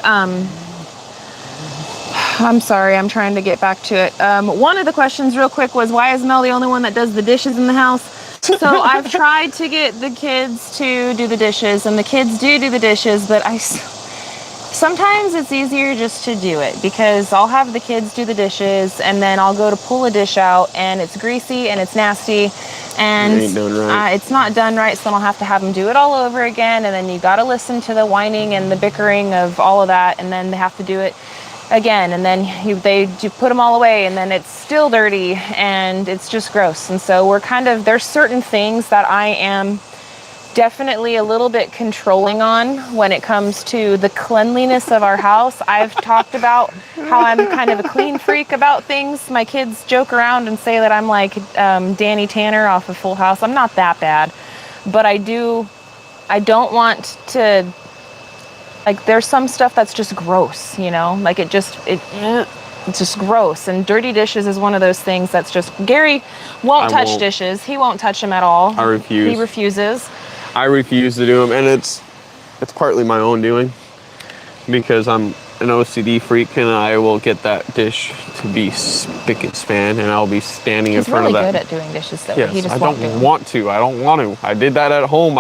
I'm sorry, I'm trying to get back to it. One of the questions real quick was, why is Mel the only one that does the dishes in the house? So I've tried to get the kids to do the dishes, and the kids do the dishes, but sometimes it's easier just to do it, because I'll have the kids do the dishes, and then I'll go to pull a dish out, and it's greasy, and it's nasty, and it ain't done right. It's not done right, so then I'll have to have them do it all over again, and then you got to listen to the whining and the bickering of all of that, and then they have to do it again, and then you put them all away, and then it's still dirty, and it's just gross. And so there's certain things that I am definitely a little bit controlling on when it comes to the cleanliness of our house. I've talked about how I'm kind of a clean freak about things. My kids joke around and say that I'm like Danny Tanner off of Full House. I'm not that bad, but I don't want to. Like, there's some stuff that's just gross, you know? Like, it's just gross. And dirty dishes is one of those things that's just... Gary won't touch dishes. He won't touch them at all. I refuse. He refuses. I refuse to do them, and it's partly my own doing, because I'm an OCD freak, and I will get that dish to be spick and span, and I'll be standing in front of that. He's really good at doing dishes, though. Yes, He just I don't want to. I did that at home,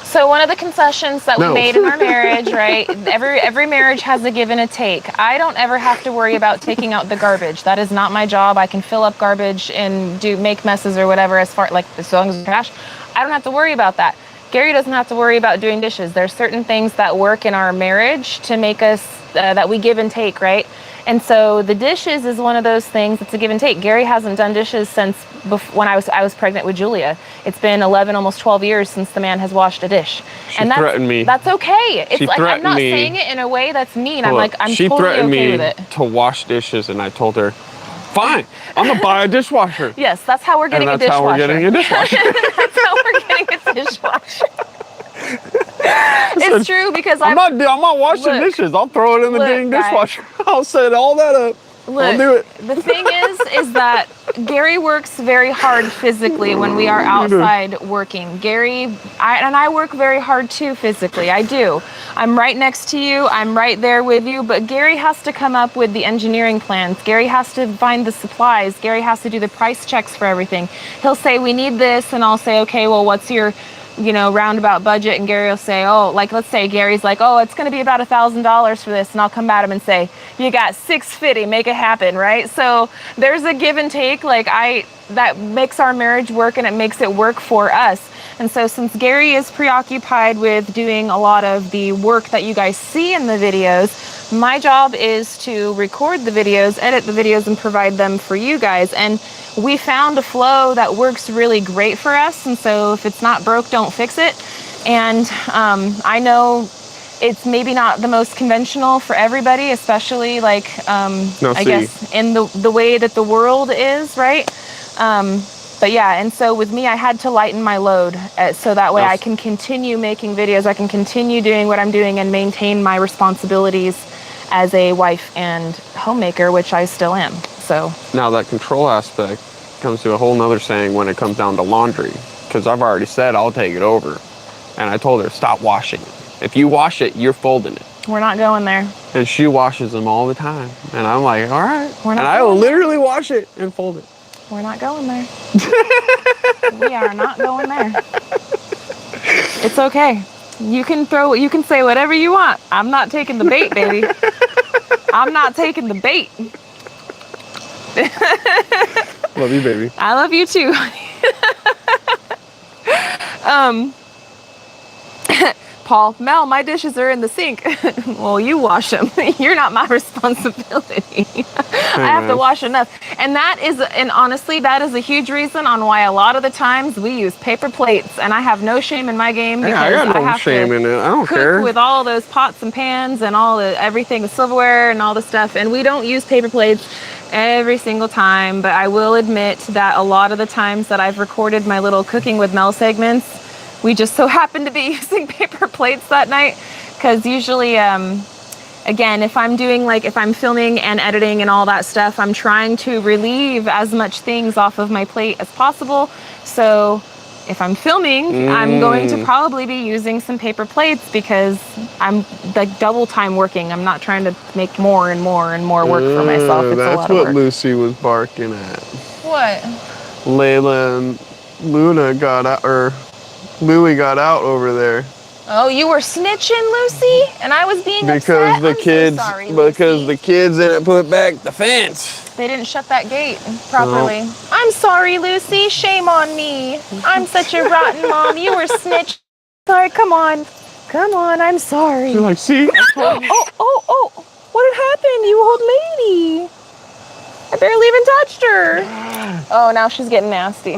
So one of the concessions that we made in our marriage, right? Every marriage has a give and a take. I don't ever have to worry about taking out the garbage. That is not my job. I can fill up garbage and make messes or whatever, as long as it's trash. I don't have to worry about that. Gary doesn't have to worry about doing dishes. There's certain things that work in our marriage to make us that we give and take, right? And so the dishes is one of those things that's a give and take. Gary hasn't done dishes since when I was pregnant with Julia. It's been 11, almost 12 years since the man has washed a dish. She threatened me. That's okay. It's she like, I'm not me. saying it in a way that's mean. She Totally threatened okay me with it. to wash dishes, and I told her, fine, I'm gonna buy a dishwasher. Yes, that's how we're getting a dishwasher. That's how we're getting a dishwasher. That's how we're getting a dishwasher. It's true, because I'm not washing dishes. I'll throw it in the dang dishwasher. I'll set all that up. I'll do it. The thing is that Gary works very hard physically when we are outside working. I work very hard too physically. I do. I'm right next to you. I'm right there with you. But Gary has to come up with the engineering plans. Gary has to find the supplies. Gary has to do the price checks for everything. He'll say, we need this. And I'll say, okay, well, what's your roundabout budget? And Gary will say, oh, like, let's say Gary's like, oh, it's going to be about $1,000 for this. And I'll come at him and say, you got $650, make it happen. Right. So there's a give and take, that makes our marriage work, and it makes it work for us. And so since Gary is preoccupied with doing a lot of the work that you guys see in the videos, my job is to record the videos, edit the videos, and provide them for you guys. And we found a flow that works really great for us. And so if it's not broke, don't fix it. And I know it's maybe not the most conventional for everybody, especially I guess in the way that the world is, right? But yeah, and so with me, I had to lighten my load so that way I can continue making videos, I can continue doing what I'm doing and maintain my responsibilities as a wife and homemaker, which I still am. So now that control aspect comes to a whole nother saying when it comes down to laundry, because I've already said I'll take it over, and I told her stop washing it. If you wash it, you're folding it. we're not going there. And she washes them all the time, and I'm like, all right. And I will going literally wash it and fold it. We're not going there. We are not going there. It's okay. You can say whatever you want. I'm not taking the bait, baby. I'm not taking the bait. Love you, baby. I love you too. Paul, Mel, my dishes are in the sink. Well, you wash them. You're not my responsibility. I have to wash enough. And honestly, that is a huge reason on why a lot of the times we use paper plates. And I have no shame in my game because I got no shame in it. I don't care. With all those pots and pans and everything, the silverware and all the stuff. And we don't use paper plates every single time. But I will admit that a lot of the times that I've recorded my little Cooking with Mel segments, we just so happen to be using paper plates that night, because usually, again, if I'm filming and editing and all that stuff, I'm trying to relieve as much things off of my plate as possible. So if I'm filming, I'm going to probably be using some paper plates because I'm like double time working. I'm not trying to make more and more and more work for myself. It's that's a lot of what work. Lucy was barking at. What? Layla and Luna got out, or Louie got out over there. Oh, you were snitching, Lucy? And I was being because upset? the I'm kids so sorry, because Lucy. the kids didn't put back the fence. They didn't shut that gate properly. No. I'm sorry, Lucy. Shame on me. I'm such a rotten mom. You were snitching. Sorry, come on. Come on, I'm sorry. You're like, see? Oh. What had happened, you old lady? I barely even touched her. Oh, now she's getting nasty.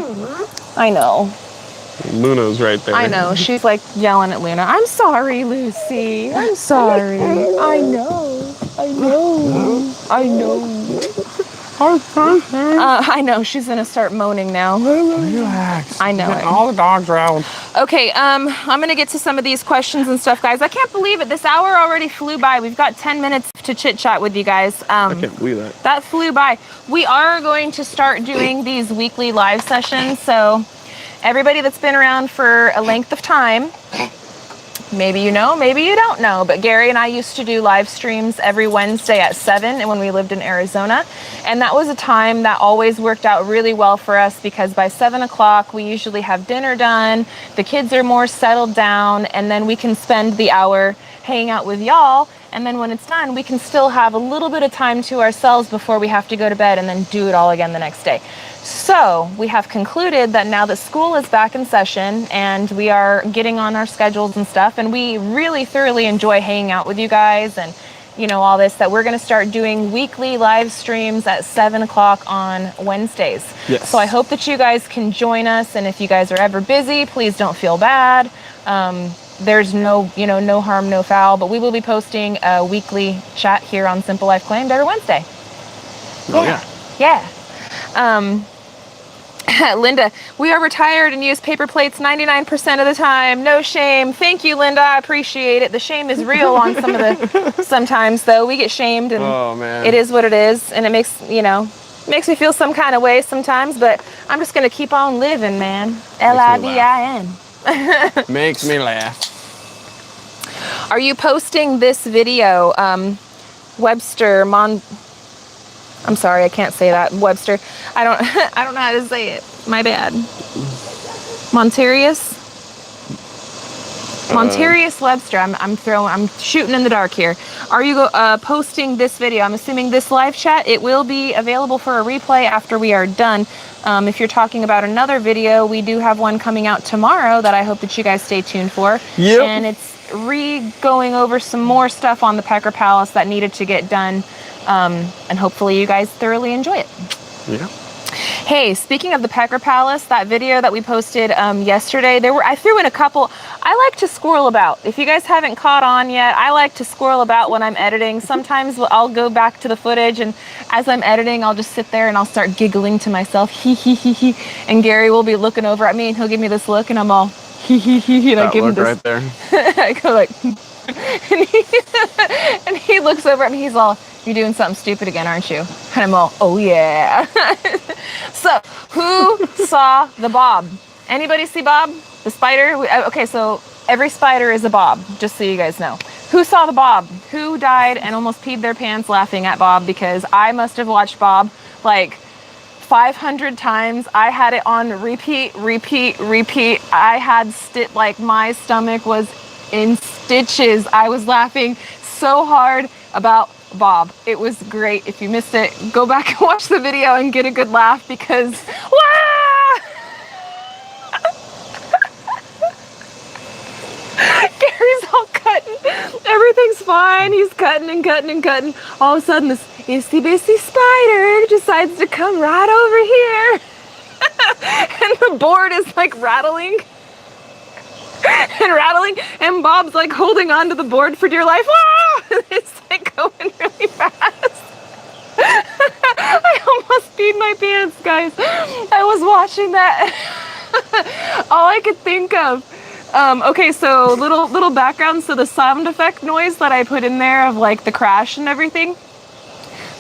I know. Luna's right there. I know. She's like yelling at Luna. I'm sorry, Lucy. I'm sorry. I know. I know. She's gonna start moaning now. Relax. I know it. All the dogs are out. Okay, I'm gonna get to some of these questions and stuff, guys. I can't believe it. This hour already flew by. We've got 10 minutes to chit chat with you guys. I can't believe that. That flew by. We are going to start doing these weekly live sessions. So everybody that's been around for a length of time, maybe you know, maybe you don't know, but Gary and I used to do live streams every Wednesday at 7 when we lived in Arizona. And that was a time that always worked out really well for us because by 7 o'clock, we usually have dinner done. The kids are more settled down, and then we can spend the hour hanging out with y'all. And then when it's done, we can still have a little bit of time to ourselves before we have to go to bed and then do it all again the next day. So we have concluded that now that school is back in session and we are getting on our schedules and stuff, and we really thoroughly enjoy hanging out with you guys and, you know, all this, that we're going to start doing weekly live streams at 7 o'clock on Wednesdays. Yes. So I hope that you guys can join us. And if you guys are ever busy, please don't feel bad. There's no harm, no foul, but we will be posting a weekly chat here on Simple Life Claimed every Wednesday. Yeah. Linda, we are retired and use paper plates 99% of the time. No shame. Thank you, Linda. I appreciate it. The shame is real on sometimes though. We get shamed and oh, man. It is what it is. And it makes me feel some kind of way sometimes, but I'm just going to keep on living, man. LIVIN. Makes me laugh. Are you posting this video, Webster I'm sorry, I can't say that. Webster. I don't know how to say it. My bad. Montarius Webster. I'm shooting in the dark here. Are you posting this video? I'm assuming this live chat. It will be available for a replay after we are done. If you're talking about another video, we do have one coming out tomorrow that I hope that you guys stay tuned for. Yep. And it's going over some more stuff on the Pecker Palace that needed to get done. And hopefully you guys thoroughly enjoy it. Yeah. Hey, speaking of the Pecker Palace, that video that we posted yesterday, I threw in a couple. I like to squirrel about. If you guys haven't caught on yet, I like to squirrel about when I'm editing. Sometimes I'll go back to the footage, and as I'm editing, I'll just sit there and I'll start giggling to myself, hee hee hee hee. And Gary will be looking over at me and he'll give me this look, and I'm all hee hee hee hee, and I give him this right there. I go like, and he looks over at me, he's all, "You're doing something stupid again, aren't you?" And I'm all, "Oh yeah." So, who saw the bob? Anybody see Bob? The spider? Okay, so every spider is a bob, just so you guys know. Who saw the bob? Who died and almost peed their pants laughing at Bob? Because I must have watched Bob like 500 times. I had it on repeat, repeat, repeat. I had like my stomach was in stitches. I was laughing so hard about Bob. It was great. If you missed it, go back and watch the video and get a good laugh because, wah! Gary's all cutting. Everything's fine. He's cutting and cutting and cutting. All of a sudden, this itsy bitsy spider decides to come right over here. And the board is like rattling and rattling. And Bob's like holding on to the board for dear life. Ah! It's like going really fast. I almost peed my pants, guys. I was watching that. All I could think of. Okay, so little background. So the sound effect noise that I put in there of like the crash and everything.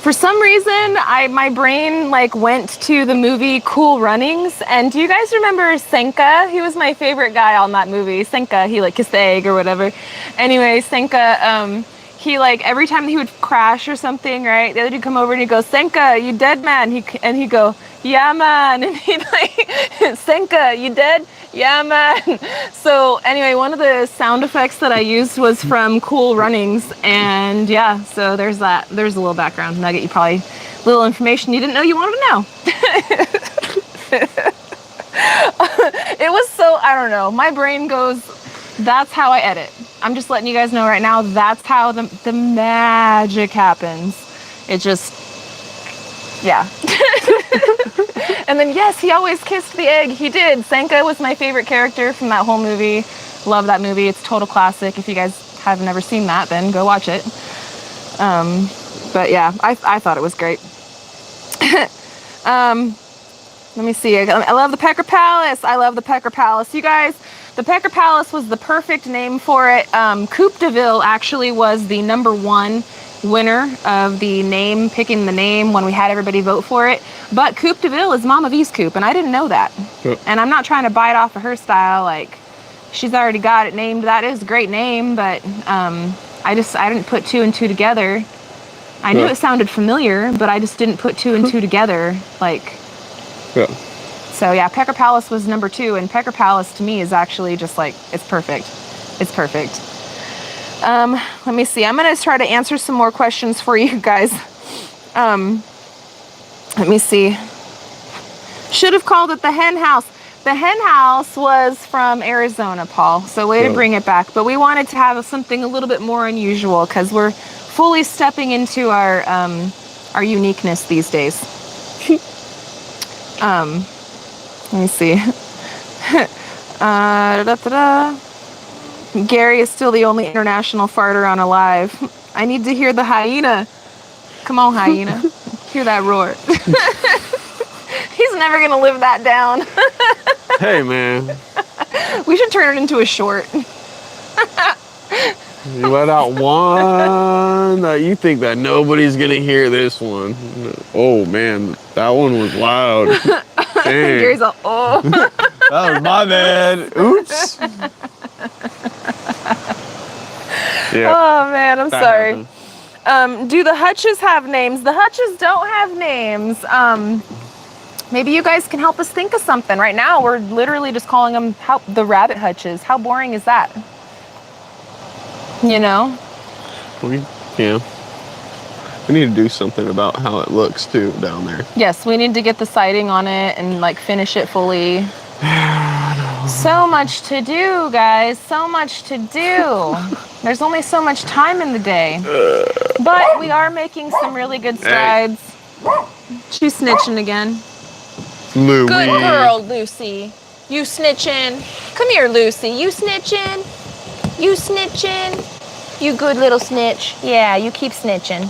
For some reason, my brain like went to the movie Cool Runnings. And do you guys remember Senka? He was my favorite guy on that movie. Senka, he like kissed the egg or whatever. Anyway, Senka, he like every time he would crash or something, right? The other dude come over and he goes, "Senka, you dead, man?" He'd go, "Yeah, man." And he'd like, "Senka, you dead?" "Yeah, man." So anyway, one of the sound effects that I used was from Cool Runnings, and yeah, so there's that. There's a little background nugget, you probably, little information you didn't know you wanted to know. It was so, I don't know, my brain goes, that's how I edit. I'm just letting you guys know right now, that's how the magic happens. It just, yeah. And then, yes, he always kissed the egg. He did. Senka was my favorite character from that whole movie. Love that movie. It's a total classic. If you guys have never seen that, then go watch it. But yeah, I thought it was great. Let me see. I love the Pecker Palace. I love the Pecker Palace. You guys, the Pecker Palace was the perfect name for it. Coupe de Ville actually was the #1 winner of the name, picking the name when we had everybody vote for it. But Coupe de Ville is Mama V's Coupe, and I didn't know that. Yep. And I'm not trying to bite off of her style. Like, she's already got it named. That is a great name, but I didn't put 2 and 2 together. I knew it sounded familiar, but I just didn't put 2 and 2 together. Like, so yeah, Pecker Palace was #2, and Pecker Palace to me is actually just like, it's perfect. It's perfect. Let me see. I'm going to try to answer some more questions for you guys. Let me see. Should have called it the hen house. The hen house was from Arizona, Paul. So way to bring it back. But we wanted to have something a little bit more unusual because we're fully stepping into our uniqueness these days. Let me see. Gary is still the only international farter on Alive. I need to hear the hyena. Come on, hyena. Hear that roar. He's never going to live that down. Hey, man. We should turn it into a short. You let out one that you think that nobody's going to hear this one. Oh, man. That one was loud. Dang. Gary's all, oh. That was my bad. Oops. Yeah. Oh, man, I'm sorry. Do the hutches have names? The hutches don't have names. Maybe you guys can help us think of something. Right now, we're literally just calling them the rabbit hutches. How boring is that? You know? We need to do something about how it looks, too, down there. Yes, we need to get the siding on it and, like, finish it fully. So much to do, guys. So much to do. There's only so much time in the day. But we are making some really good strides. Hey. She's snitching again. Louie. Good girl, Lucy. You snitching. Come here, Lucy. You snitching. You snitching. You good little snitch. Yeah, you keep snitching.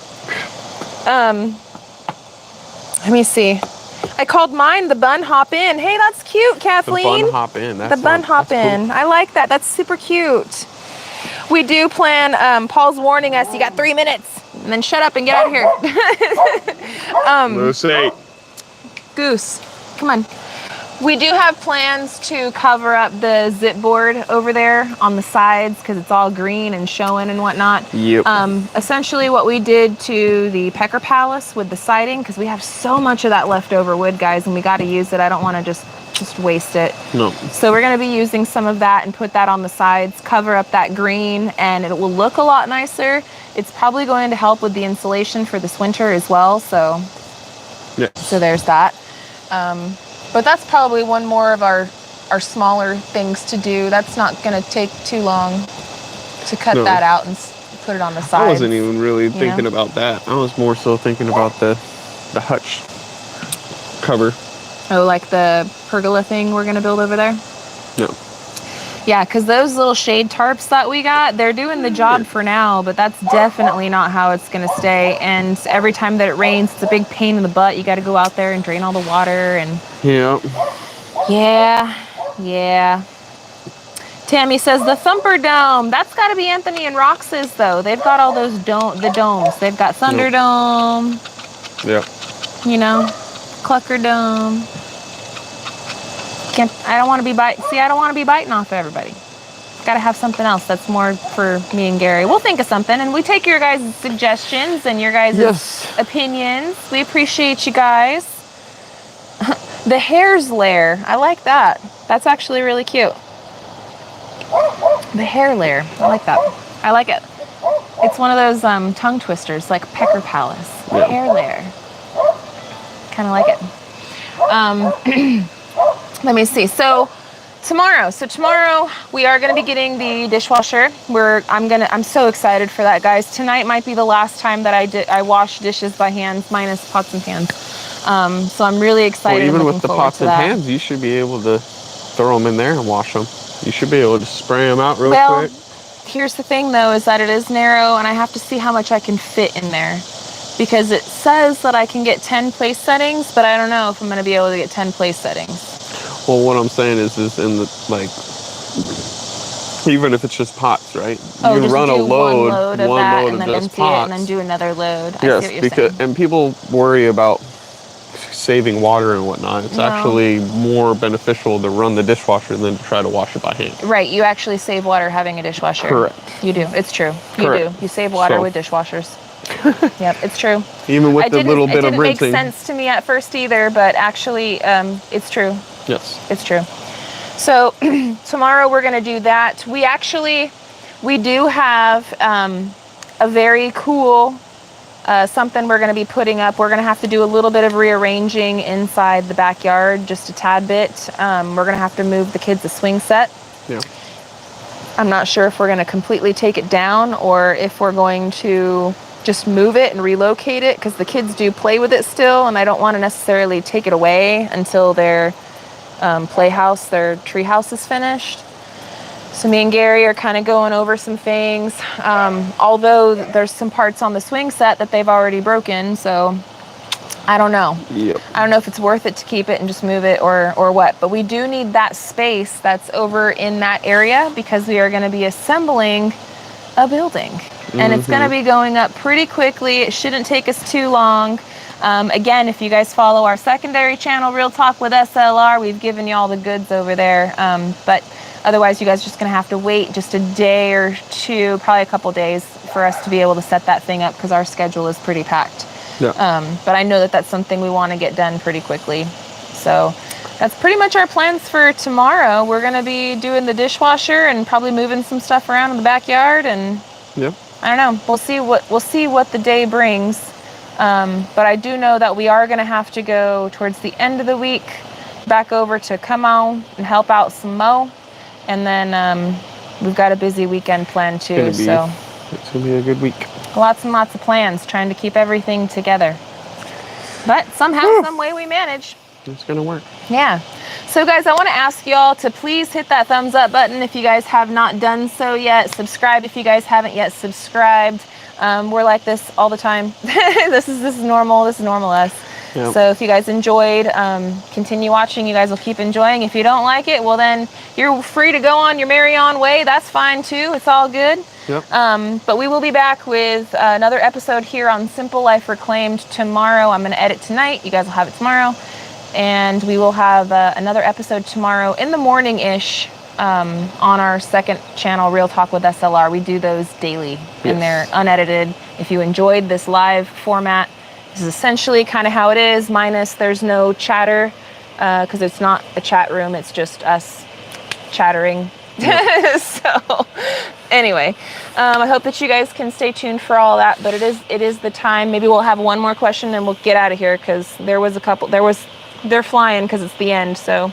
Let me see. I called mine the bun hop in. Hey, that's cute, Kathleen. The bun hop in. The bun hop in. Cool. I like that. That's super cute. We do plan, Paul's warning us, you got 3 minutes, and then shut up and get out of here. Let's say. Goose, come on. We do have plans to cover up the zip board over there on the sides because it's all green and showing and whatnot. Yep. Essentially what we did to the Pecker Palace with the siding, because we have so much of that leftover wood, guys, and we got to use it. I don't want to just waste it. No. So we're going to be using some of that and put that on the sides, cover up that green, and it will look a lot nicer. It's probably going to help with the insulation for this winter as well. So, yeah. So there's that. But that's probably one more of our smaller things to do. That's not going to take too long to cut that out and put it on the sides. I wasn't even really thinking about that. I was more so thinking about the hutch cover. Oh, like the pergola thing we're going to build over there? No. Yeah, because those little shade tarps that we got, they're doing the job for now, but that's definitely not how it's going to stay. And every time that it rains, it's a big pain in the butt. You got to go out there and drain all the water. And yeah. Tammy says the Thumper Dome. That's got to be Anthony and Rox's, though. They've got all those the domes. They've got Thunderdome. Yeah. You know, Clucker Dome. I don't want to be biting off everybody. Got to have something else that's more for me and Gary. We'll think of something, and we take your guys' suggestions and your guys' opinions. We appreciate you guys. The hare's lair. I like that. That's actually really cute. The hare lair. I like that. I like it. It's one of those tongue twisters, like Pecker Palace. Yeah. Hare lair. Kind of like it. Let me see. So tomorrow we are going to be getting the dishwasher. I'm so excited for that, guys. Tonight might be the last time that I wash dishes by hand, minus pots and pans. So I'm really excited. Well, even with the pots and pans, you should be able to throw them in there and wash them. You should be able to spray them out real quick. Here's the thing, though, is that it is narrow, and I have to see how much I can fit in there. Because it says that I can get 10 place settings, but I don't know if I'm going to be able to get 10 place settings. Well, what I'm saying is in the, like, even if it's just pots, right? You can run a load of that, load and of then just empty pots. it, and then do another load. I see Yes, what you're because saying. and people worry about saving water and whatnot. It's actually more beneficial to run the dishwasher than to try to wash it by hand. Right, you actually save water having a dishwasher. Correct. You do. It's true. Correct. You do. You save water with dishwashers. Yep, it's true. Even with the little bit of rinsing. It didn't make sense to me at first either, but actually, it's true. Yes. It's true. So tomorrow we're going to do that. We do have a very cool something we're going to be putting up. We're going to have to do a little bit of rearranging inside the backyard, just a tad bit. We're going to have to move the kids a swing set. Yeah. I'm not sure if we're going to completely take it down or if we're going to just move it and relocate it, because the kids do play with it still, and I don't want to necessarily take it away until their playhouse, their treehouse is finished. So me and Gary are kind of going over some things, although there's some parts on the swing set that they've already broken, so I don't know. Yep. I don't know if it's worth it to keep it and just move it or what, but we do need that space that's over in that area because we are going to be assembling a building. And it's going to be going up pretty quickly. It shouldn't take us too long. Again, if you guys follow our secondary channel, Real Talk with SLR, we've given you all the goods over there. But otherwise, you guys are just going to have to wait just a day or two, probably a couple days, for us to be able to set that thing up because our schedule is pretty packed. Yeah. But I know that that's something we want to get done pretty quickly. So that's pretty much our plans for tomorrow. We're going to be doing the dishwasher and probably moving some stuff around in the backyard, and I don't know. We'll see what the day brings. But I do know that we are going to have to go towards the end of the week back over to come on and help out some mow, and then we've got a busy weekend planned too. It's gonna be a good week. Lots and lots of plans, trying to keep everything together. But somehow, some way we manage. It's gonna work. Yeah. So guys, I want to ask y'all to please hit that thumbs up button if you guys have not done so yet. Subscribe if you guys haven't yet subscribed. We're like this all the time. This is normal. This is normal us. Yep. So if you guys enjoyed, continue watching. You guys will keep enjoying. If you don't like it, well then you're free to go on your merry on way. That's fine too. It's all good. Yep. But we will be back with another episode here on Simple Life Reclaimed tomorrow. I'm going to edit tonight. You guys will have it tomorrow. And we will have another episode tomorrow in the morning-ish on our second channel, Real Talk with SLR. We do those daily, and they're unedited. If you enjoyed this live format, this is essentially kind of how it is, minus there's no chatter, because it's not a chat room. It's just us chattering. So anyway, I hope that you guys can stay tuned for all that, but it is the time. Maybe we'll have one more question and we'll get out of here, because there was a couple, they're flying because it's the end. So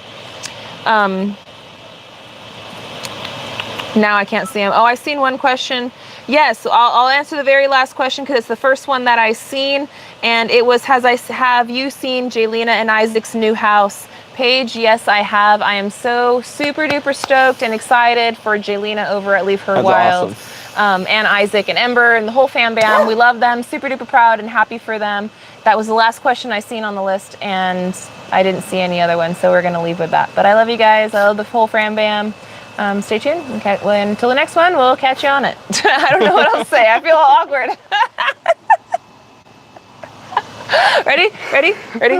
now I can't see them. Oh, I've seen one question. Yes, so I'll answer the very last question because it's the first one that I seen, and it was, have you seen Jaylena and Isaac's new house? Paige, yes, I have. I am so super duper stoked and excited for Jaylena over at Leave Her Wild. Awesome. And Isaac and Ember and the whole fam bam. We love them, super duper proud and happy for them. That was the last question I seen on the list, and I didn't see any other ones, so we're gonna leave with that. But I love you guys, I love the whole fam bam. Stay tuned. Okay, well, until the next one, we'll catch you on it. I don't know what else to say. I feel all awkward. Ready? Ready? Ready?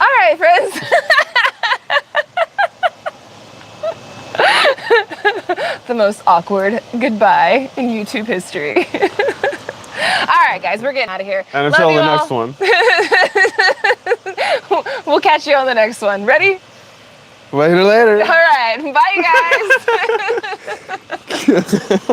All right, friends. The most awkward goodbye in YouTube history. All right, guys, we're getting out of here. And until the next one. We'll catch you on the next one. Ready? Later. All right. Bye, guys.